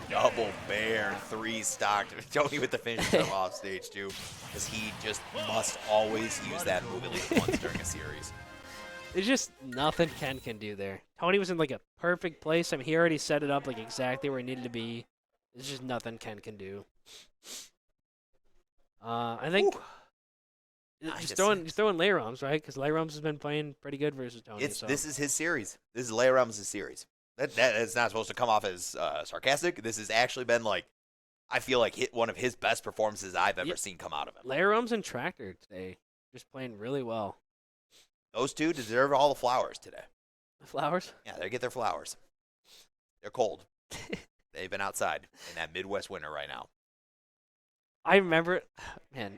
Double bear, 3 stocked. Tony with the finish stuff off stage too, because he just must always use that move at least once during a series. There's just nothing Ken can do there. Tony was in like a perfect place. I mean, he already set it up like exactly where he needed to be. There's just nothing Ken can do. I think just throwing Layrums, right? Because Layrums has been playing pretty good versus Tony. This is his series. This is Layrums' series. That is not supposed to come off as sarcastic. This has actually been like, I feel like one of his best performances I've ever seen come out of him. Layrums and Tractor today, just playing really well. Those two deserve all the flowers today. The flowers? Yeah, they get their flowers. They're cold. They've been outside in that Midwest winter right now. I remember, man,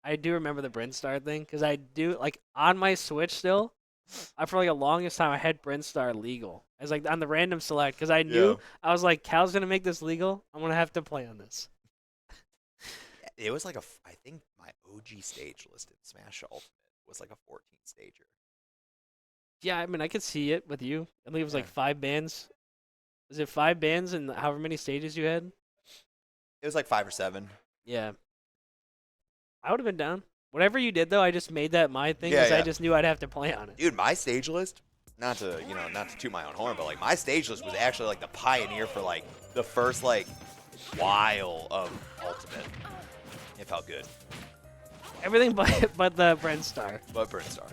I do remember the Brinstar thing because I do like on my Switch still. For like the longest time, I had Brinstar legal. I was like on the random select because I knew I was like, Cal's gonna make this legal. I'm gonna have to play on this. It was like I think my OG stage list in Smash Ultimate was like a 14 stager. Yeah, I mean, I could see it with you. I think it was like 5 bands. Was it 5 bands and however many stages you had? It was like 5 or 7. Yeah. I would have been down. Whatever you did, though, I just made that my thing because I just knew I'd have to play on it. Dude, my stage list, not to toot my own horn, but like my stage list was actually like the pioneer for like the first like while of Ultimate. It felt good. Everything but the Brinstar. But Brinstar.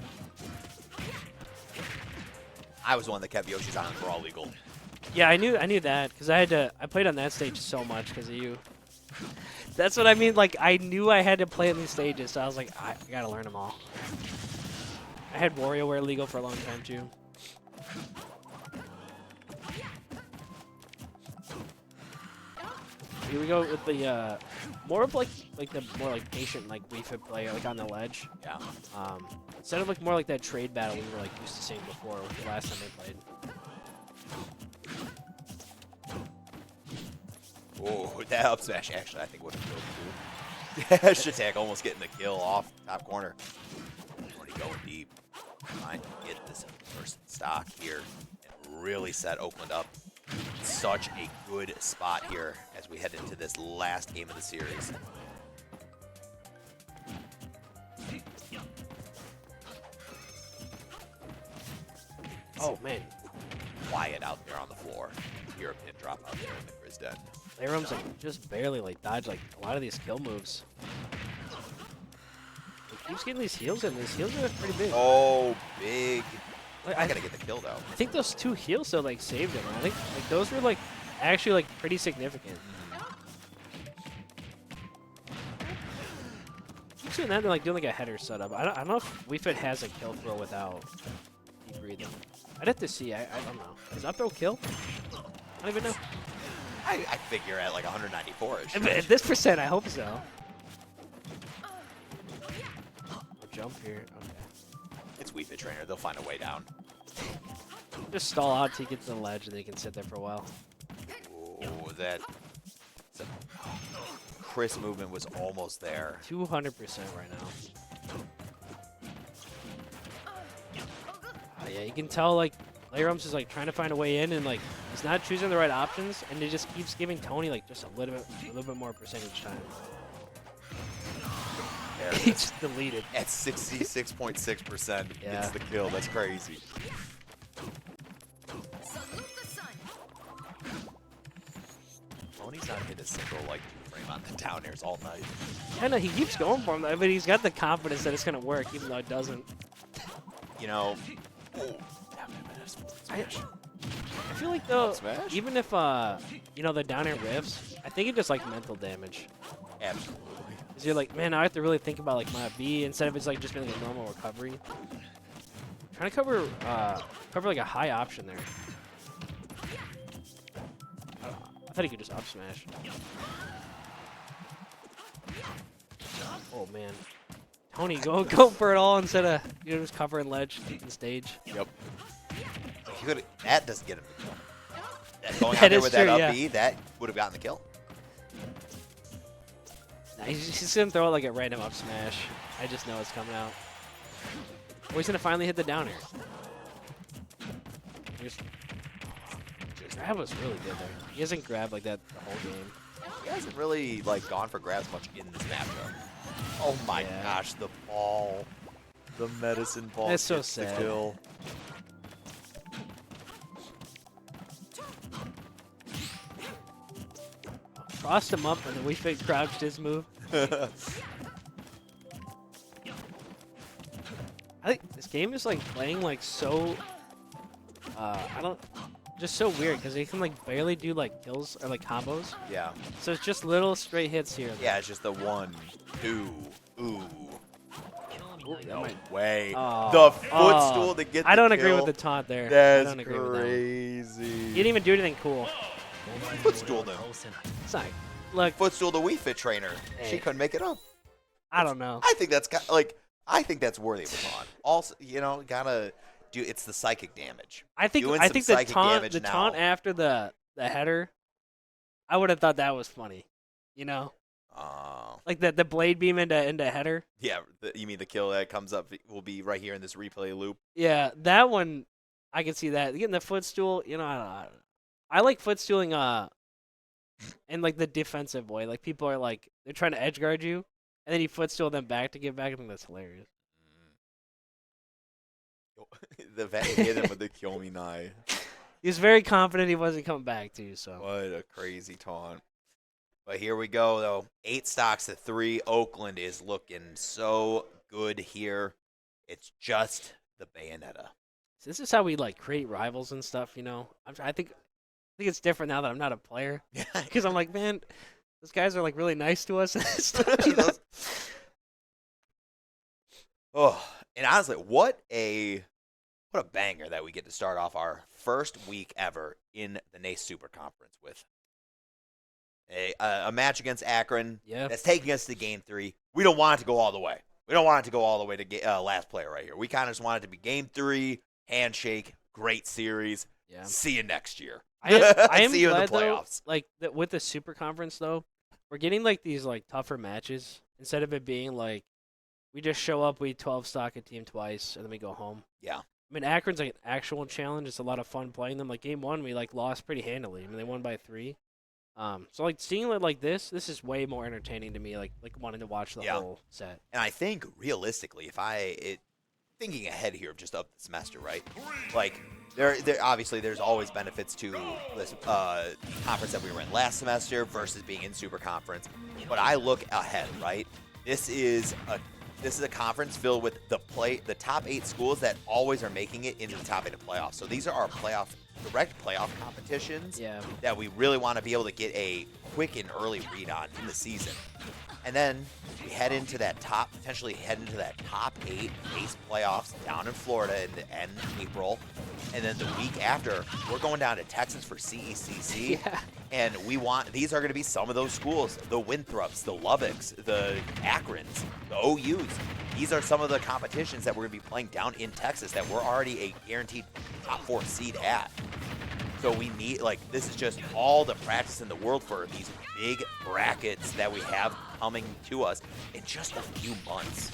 I was the one that kept Yoshi's Island for all legal. Yeah, I knew that because I played on that stage so much because of you. That's what I mean. Like, I knew I had to play on these stages, so I was like, I gotta learn them all. I had WarioWare legal for a long time too. Here we go with the more of like the more like patient like Wii Fit player like on the ledge. Yeah. Instead of like more like that trade battle we were like used to seeing before the last time they played. Oh, that up smash actually I think would have killed too. Dash attack almost getting the kill off top corner. Already going deep. Trying to get this first stock here and really set Oakland up. Such a good spot here as we head into this last game of the series. Oh man, Quiet out there on the floor. Hear a pin drop out there in the Grizz Den. Layrum's like just barely like dodge like a lot of these kill moves. He keeps getting these heals in. These heals are pretty big. Oh, big. Like, I gotta get the kill though. I think those 2 heals though like saved him. I think like those were like actually like pretty significant. Keep doing that and like doing like a header setup. I don't know if Wii Fit has a kill throw without deep breathing. I'd have to see. I don't know. Does up throw kill? I don't even know. I figure at like 194-ish. At this percent, I hope so. Jump here. Okay. It's Wii Fit Trainer. They'll find a way down. Just stall out till you get to the ledge and then you can sit there for a while. Oh, that. Chris movement was almost there. 200% right now. Yeah, you can tell like Layrums is like trying to find a way in and like he's not choosing the right options and it just keeps giving Tony like just a little bit more percentage time. He just deleted. At 66.6% Yeah. gets the kill. That's crazy. Tony's not hit a single like 2-frame on the down airs all night. I know he keeps going for him, but he's got the confidence that it's gonna work, even though it doesn't. You know. I feel like though, Smash? even if you know the down air riffs, I think it just like mental damage. Absolutely. Cause you're like, man, I have to really think about like my B instead of it's like just being like a normal recovery. Trying to cover like a high option there. I thought he could just up smash. Oh man, Tony, go for it all instead of just covering ledge, taking stage. Yep. That doesn't get him the kill. Going That out there is with true, that yeah. up B, that would have gotten the kill. Nah, he's just gonna throw like a random up smash. I just know it's coming out. Or he's gonna finally hit the down air. Grab was really good there. He hasn't grabbed like that the whole game. He hasn't really like gone for grabs much in this matchup. Oh my Yeah. gosh, the ball. The medicine ball. That's so gets the sad. kill. Crossed him up and then we fit crouched his move. I think this game is like playing like so. Just so weird because they can like barely do like kills or like combos. Yeah. So it's just little straight hits here. Yeah, it's just the 1, 2, ooh. Ooh, that No might- way. Oh, The footstool to get the I don't kill. agree with the taunt there. I That's don't agree with that one. crazy. He didn't even do anything cool. Footstool though. It's not. Look, Footstool the Wii Fit trainer. She Hey. couldn't make it up. I don't know. I think that's I think that's worthy of a taunt. Also, gotta do. It's the psychic damage. I think doing I some think the psychic taunt damage the now. taunt after the header, I would have thought that was funny. You know, like the blade beam into header. Yeah. You mean the kill that comes up will be right here in this replay loop? Yeah, that one, I can see that. Getting the footstool, I don't know. I like footstooling in like the defensive way. Like people are like they're trying to edge guard you, and then you footstool them back to get back. I think that's hilarious. The vet hit him with the kill me knife. He was very confident he wasn't coming back too. So What a crazy taunt. But here we go, though. 8 stocks to 3. Oakland is looking so good here. It's just the Bayonetta. this is how we like create rivals and stuff. I think it's different now that I'm not a player because I'm like, man, those guys are like really nice to us. And stuff, Oh, and honestly, what a banger that we get to start off our first week ever in the NACE Super Conference with a match against Akron Yeah. that's taking us to Game 3. We don't want it to go all the way. We don't want it to go all the way to last player right here. We kind of just want it to be Game 3, handshake, great series. Yeah. See you next year. I am See you in glad the playoffs. though, like with the super conference though, we're getting like these like tougher matches instead of it being like we just show up, we 12 stock a team twice, and then we go home. Yeah. I mean, Akron's like an actual challenge. It's a lot of fun playing them. Like game 1, we like lost pretty handily. I mean, they won by 3. So like seeing it like this is way more entertaining to me. Like wanting to watch the whole set. And I think realistically, thinking ahead here just of the semester, right? Like there obviously there's always benefits to this conference that we were in last semester versus being in super conference. But I look ahead, right? This is a conference filled with the top 8 schools that always are making it into the top 8 of playoffs. So these are our direct playoff competitions Yeah. that we really want to be able to get a quick and early read on in the season. And then we potentially head into that top 8 NACE playoffs down in Florida in the end of April. And then the week after, we're going down to Texas for CECC. Yeah. And these are going to be some of those schools, the Winthrops, the Loubocks, the Akrons, the OUs. These are some of the competitions that we're going to be playing down in Texas that we're already a guaranteed top 4 seed at. So we need, this is just all the practice in the world for these big brackets that we have coming to us in just a few months.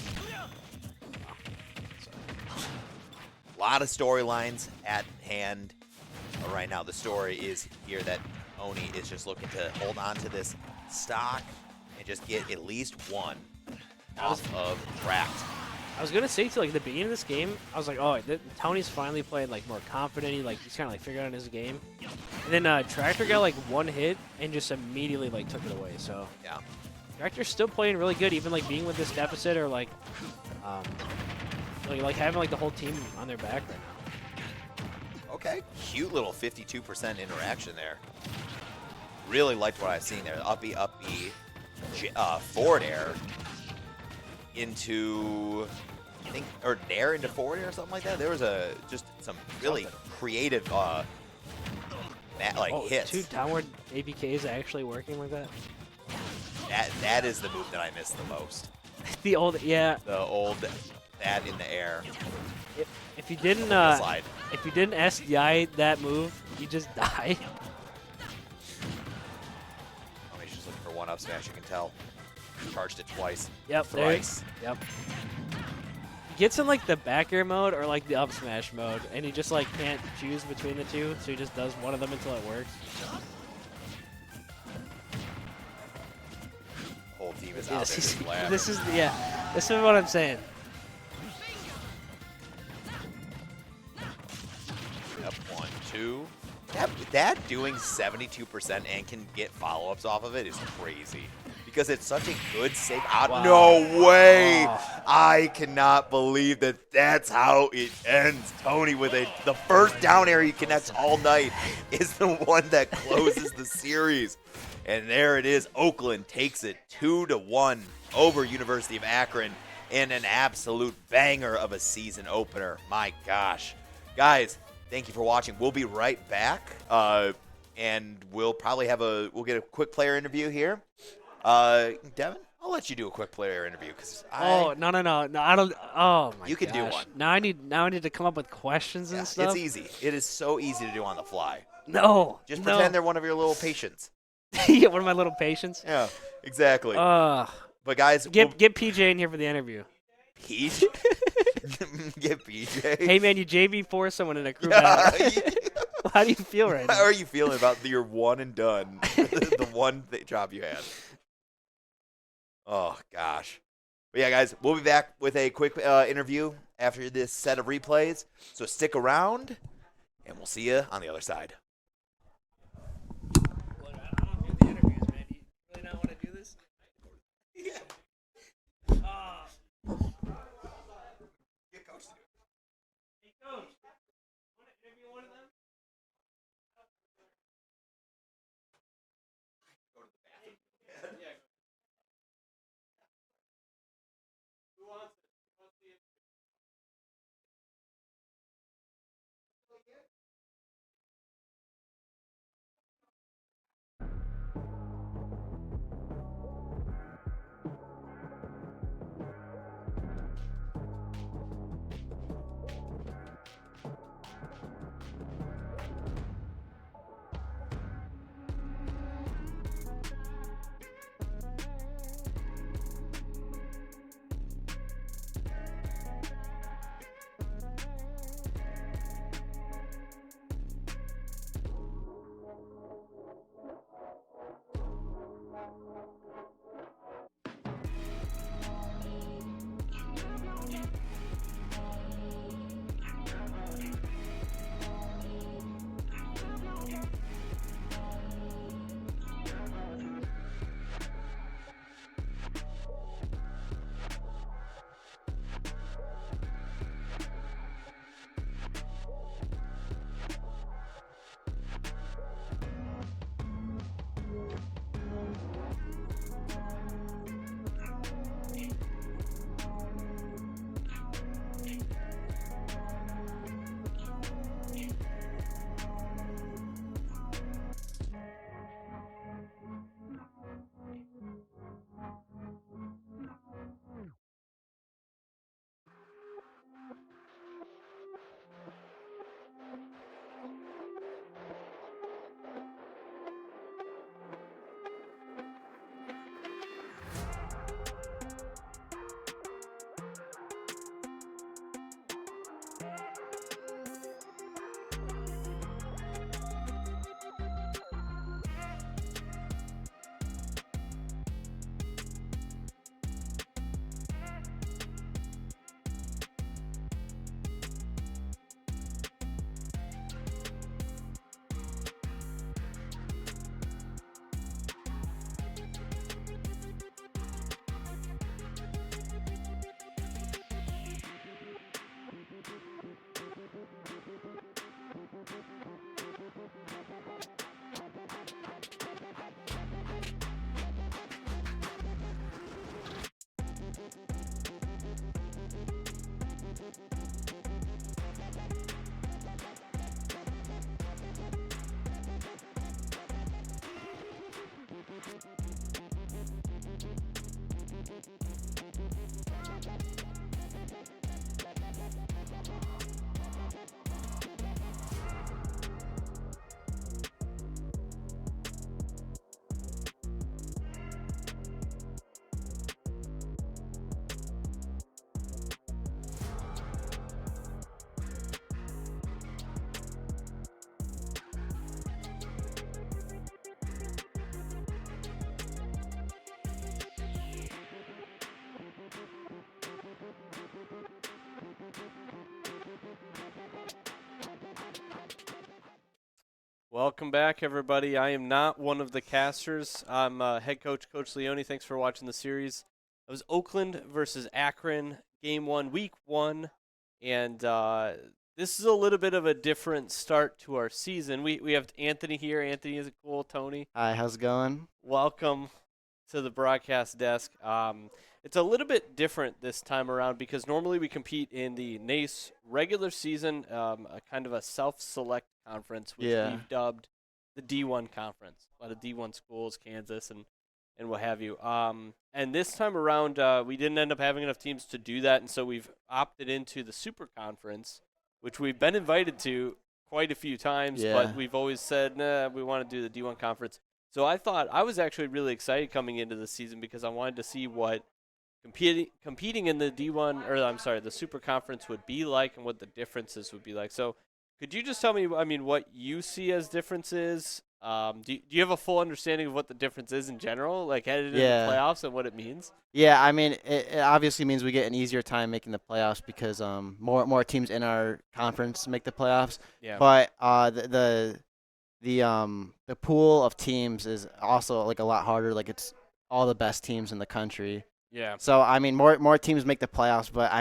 A lot of storylines at hand. But right now, the story is here that Oni is just looking to hold on to this stock and just get at least one off of Tract. I was gonna say to like the beginning of this game, I was like, oh, Tony's finally playing like more confident. He's kind of like figured out his game. And then Tractor got like one hit and just immediately like took it away. So Yeah. Tractor's still playing really good, even like being with this deficit or like having like the whole team on their back right now. Okay. Cute little 52% interaction there. Really liked what I've seen there. Up B, forward air into, I think, or nair into forward air or something like that. There was just some really creative hits. 2 downward APKs actually working like that. That is the move that I miss the most. The old, yeah. The old that in the air. If you didn't, Slide. if you didn't SDI that move, you just die. Oh, he's just looking for one up smash. You can tell. Charged it twice. Yep. Thrice. Yep. He gets in like the back air mode or like the up smash mode, and he just like can't choose between the two, so he just does one of them until it works. Whole team is out there. Just laughing. This is what I'm saying. Yep, 1, 2. That doing 72% and can get follow-ups off of it is crazy. Because it's such a good save. Wow. No way! Oh. I cannot believe that that's how it ends. Tony with the first down air he connects all night is the one that closes the series. And there it is. Oakland takes it 2-1 over University of Akron in an absolute banger of a season opener. My gosh. Guys, thank you for watching. We'll be right back. And we'll probably we'll get a quick player interview here. Devin, I'll let you do a quick player interview because No, I don't. Oh my. You can do gosh. one. Now I need to come up with questions and stuff. It's easy. It is so easy to do on the fly. No. Just no. pretend they're one of your little patients. Yeah, one of my little patients. Yeah, exactly. But guys, get PJ in here for the interview. PJ? Get PJ. Hey man, you JV4 someone in a crew battle. How do you feel right How now? are you feeling about your one and done? the one job you had. Oh, gosh. But yeah, guys, we'll be back with a quick interview after this set of replays. So stick around, and we'll see you on the other side. Welcome back, everybody. I am not one of the casters. I'm head coach, Coach Leone. Thanks for watching the series. It was Oakland versus Akron, Game 1, Week 1. And this is a little bit of a different start to our season. We have Anthony here. Anthony, is it cool? Tony? Hi, how's it going? Welcome to the broadcast desk. It's a little bit different this time around because normally we compete in the NACE regular season, a kind of a self-select conference, which we've dubbed the D1 conference. A lot of D1 schools, Kansas, and what have you. And this time around, we didn't end up having enough teams to do that, and so we've opted into the Super Conference, which we've been invited to quite a few times, but we've always said, nah, we want to do the D1 conference. So I was actually really excited coming into the season because I wanted to see what competing in the D1, or I'm sorry, the Super Conference would be like and what the differences would be like. So could you just tell me, what you see as differences? Do you have a full understanding of what the difference is in general, like headed into the playoffs and what it means? Yeah, it obviously means we get an easier time making the playoffs because more teams in our conference make the playoffs. Yeah. But the pool of teams is also like a lot harder. Like it's all the best teams in the country. Yeah. So more teams make the playoffs. But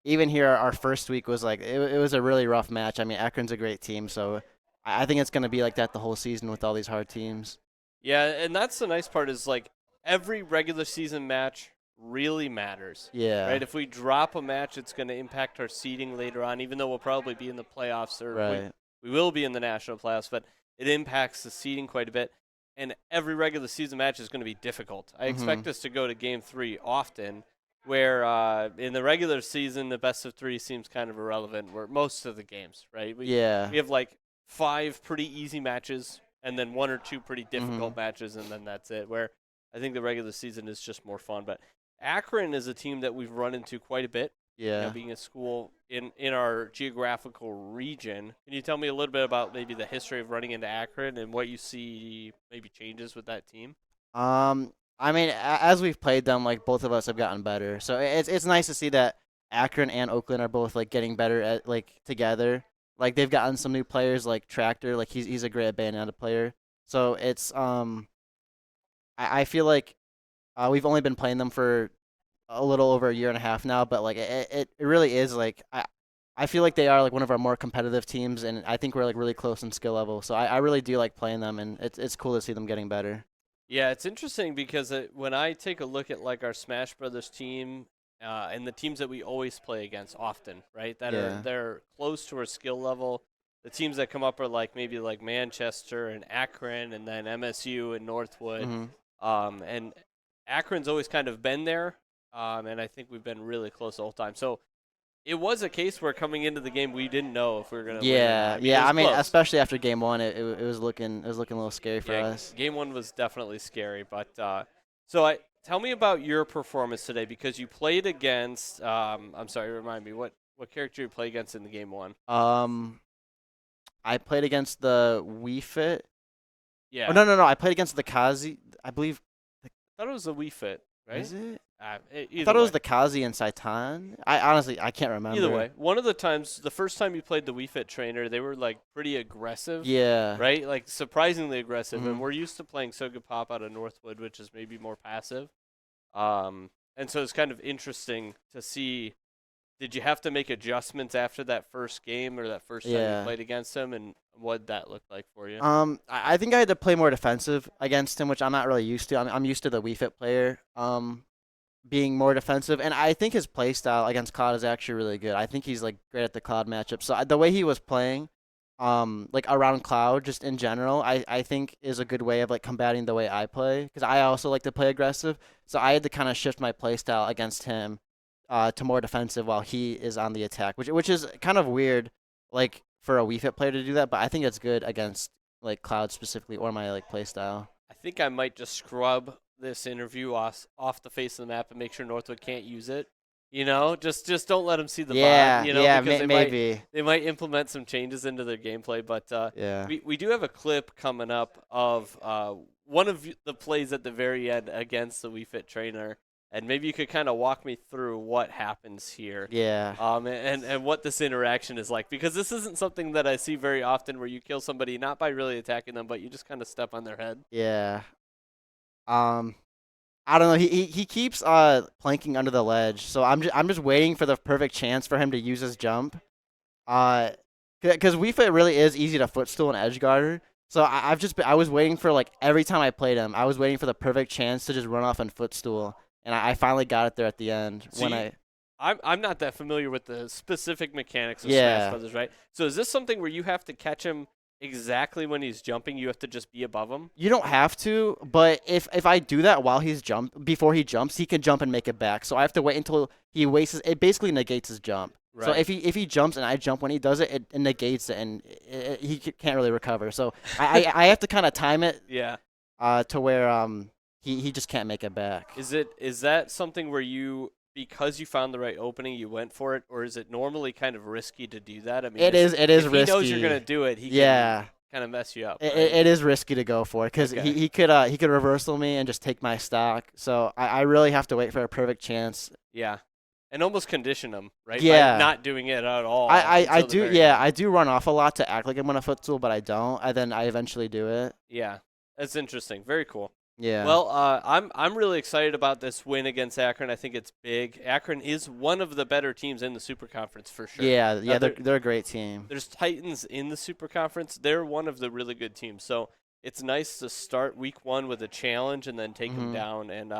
even here, our first week was like it was a really rough match. Akron's a great team, so I think it's going to be like that the whole season with all these hard teams. Yeah, and that's the nice part is like every regular season match really matters. Yeah. Right? If we drop a match, it's going to impact our seeding later on, even though we'll probably be in the playoffs or we will be in the national playoffs, but it impacts the seeding quite a bit. And every regular season match is going to be difficult. I expect us to go to Game 3 often, where in the regular season, the best of 3 seems kind of irrelevant, where most of the games, right? We have like 5 pretty easy matches and then 1 or 2 pretty difficult matches, and then that's it, where I think the regular season is just more fun. But Akron is a team that we've run into quite a bit. Yeah. Being a school in our geographical region. Can you tell me a little bit about maybe the history of running into Akron and what you see maybe changes with that team? As we've played them, like both of us have gotten better. So it's nice to see that Akron and Oakland are both like getting better at like together. Like they've gotten some new players like Tractor, like he's a great Bayonetta player. So it's I feel like we've only been playing them for a little over a year and a half now, but like it really is like I feel like they are like one of our more competitive teams, and I think we're like really close in skill level. So I really do like playing them, and it's cool to see them getting better. Yeah, it's interesting because when I take a look at like our Smash Brothers team and the teams that we always play against often, right? They're close to our skill level. The teams that come up are like maybe like Manchester and Akron, and then MSU and Northwood. And Akron's always kind of been there. And I think we've been really close the whole time. So it was a case where coming into the game we didn't know if we were going to win. Especially after Game 1, it was looking a little scary for us. Game 1 was definitely scary. But tell me about your performance today because you played against. I'm sorry, remind me what character you played against in the Game 1. I played against the Wii Fit. Yeah. Oh no! I played against the Kazi. I believe. I thought it was the Wii Fit. Right? Is it? I Either thought it was way. the Kazi and Saitan. I can't remember. Either way, one of the times, the first time you played the Wii Fit trainer, they were like pretty aggressive. Yeah. Right? Like surprisingly aggressive. And we're used to playing So Good Pop out of Northwood, which is maybe more passive. And so it's kind of interesting to see. Did you have to make adjustments after that first game or that first time you played against him, and what did that look like for you? I think I had to play more defensive against him, which I'm not really used to. I'm used to the Wii Fit player being more defensive, and I think his play style against Cloud is actually really good. I think he's like great at the Cloud matchup. So the way he was playing, like around Cloud, just in general, I think is a good way of like combating the way I play, because I also like to play aggressive. So I had to kind of shift my play style against him to more defensive while he is on the attack, which is kind of weird, like for a Wii Fit player to do that. But I think it's good against like Cloud specifically, or my like play style. I think I might just scrub this interview off the face of the map and make sure Northwood can't use it. You know, just don't let them see the VOD. You know, because maybe they might implement some changes into their gameplay. But we do have a clip coming up of one of the plays at the very end against the Wii Fit trainer, and maybe you could kind of walk me through what happens here. Yeah. And what this interaction is like, because this isn't something that I see very often where you kill somebody not by really attacking them, but you just kind of step on their head. Yeah. I don't know. He keeps planking under the ledge, so I'm just waiting for the perfect chance for him to use his jump. Because Wii Fit really is easy to footstool and edge guarder. So I was waiting for, like, every time I played him, I was waiting for the perfect chance to just run off and footstool, and I finally got it there at the end. I'm not that familiar with the specific mechanics of Yeah. Smash Brothers, right? So is this something where you have to catch him exactly when he's jumping? You have to just be above him? You don't have to, but if I do that while before he jumps, he can jump and make it back. So I have to wait until he wastes. It basically negates his jump. Right. So if he jumps and I jump when he does it, it negates it, and he can't really recover. So I have to kind of time it. Yeah. To where he just can't make it back. Is that something where you, because you found the right opening, you went for it, or is it normally kind of risky to do that? I mean, It is if risky. he knows you're gonna do it, he can kind of mess you up. Right? It is risky to go for it because Okay. he could reversal me and just take my stock. So I really have to wait for a perfect chance. Yeah. And almost condition him, right? Yeah. By not doing it at all. I until the do very end. I do run off a lot to act like I'm on a footstool, but I don't. And then I eventually do it. Yeah. That's interesting. Very cool. Yeah. Well, I'm really excited about this win against Akron. I think it's big. Akron is one of the better teams in the Super Conference for sure. Yeah, Now, they're a great team. There's Titans in the Super Conference. They're one of the really good teams. So it's nice to start week 1 with a challenge and then take them down. And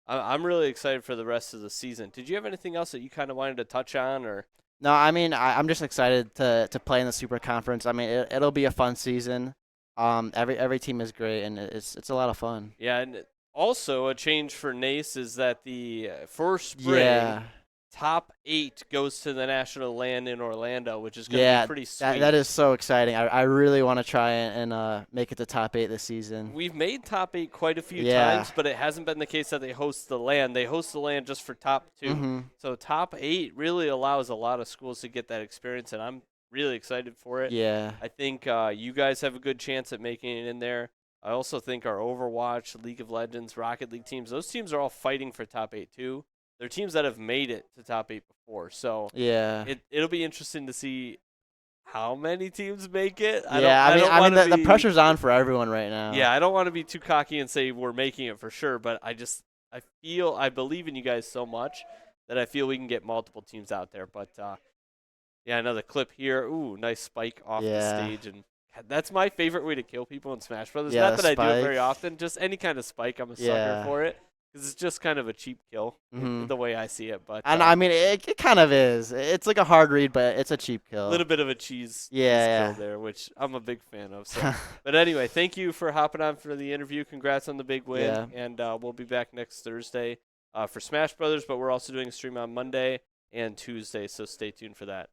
I'm really excited for the rest of the season. Did you have anything else that you kind of wanted to touch on, or? No, I mean I'm just excited to play in the Super Conference. I mean it'll be a fun season. Every team is great and it's a lot of fun. Yeah, and also a change for NACE is that the first spring top 8 goes to the National Land in Orlando, which is going to be pretty sweet. That is so exciting. I really want to try and make it to top 8 this season. We've made top 8 quite a few times, but it hasn't been the case that they host the Land. They host the Land just for top 2. So top 8 really allows a lot of schools to get that experience, and I'm really excited for it. Yeah. I think you guys have a good chance at making it in there. I also think our Overwatch, League of Legends, Rocket League teams, those teams are all fighting for top 8 too. They're teams that have made it to top 8 before. So yeah, it'll be interesting to see how many teams make it. I mean the pressure's on for everyone right now. Yeah, I don't want to be too cocky and say we're making it for sure, but I believe in you guys so much that I feel we can get multiple teams out there. But yeah, another clip here. Ooh, nice spike off the stage, and that's my favorite way to kill people in Smash Brothers. Yeah, Not that I do it spike. very often, just any kind of spike. I'm a sucker for it because it's just kind of a cheap kill, the way I see it. But and I mean it kind of is. It's like a hard read, but it's a cheap kill. a little bit of a cheese kill there, which I'm a big fan of. So. But anyway, thank you for hopping on for the interview. Congrats on the big win, and we'll be back next Thursday for Smash Brothers. But we're also doing a stream on Monday and Tuesday, so stay tuned for that.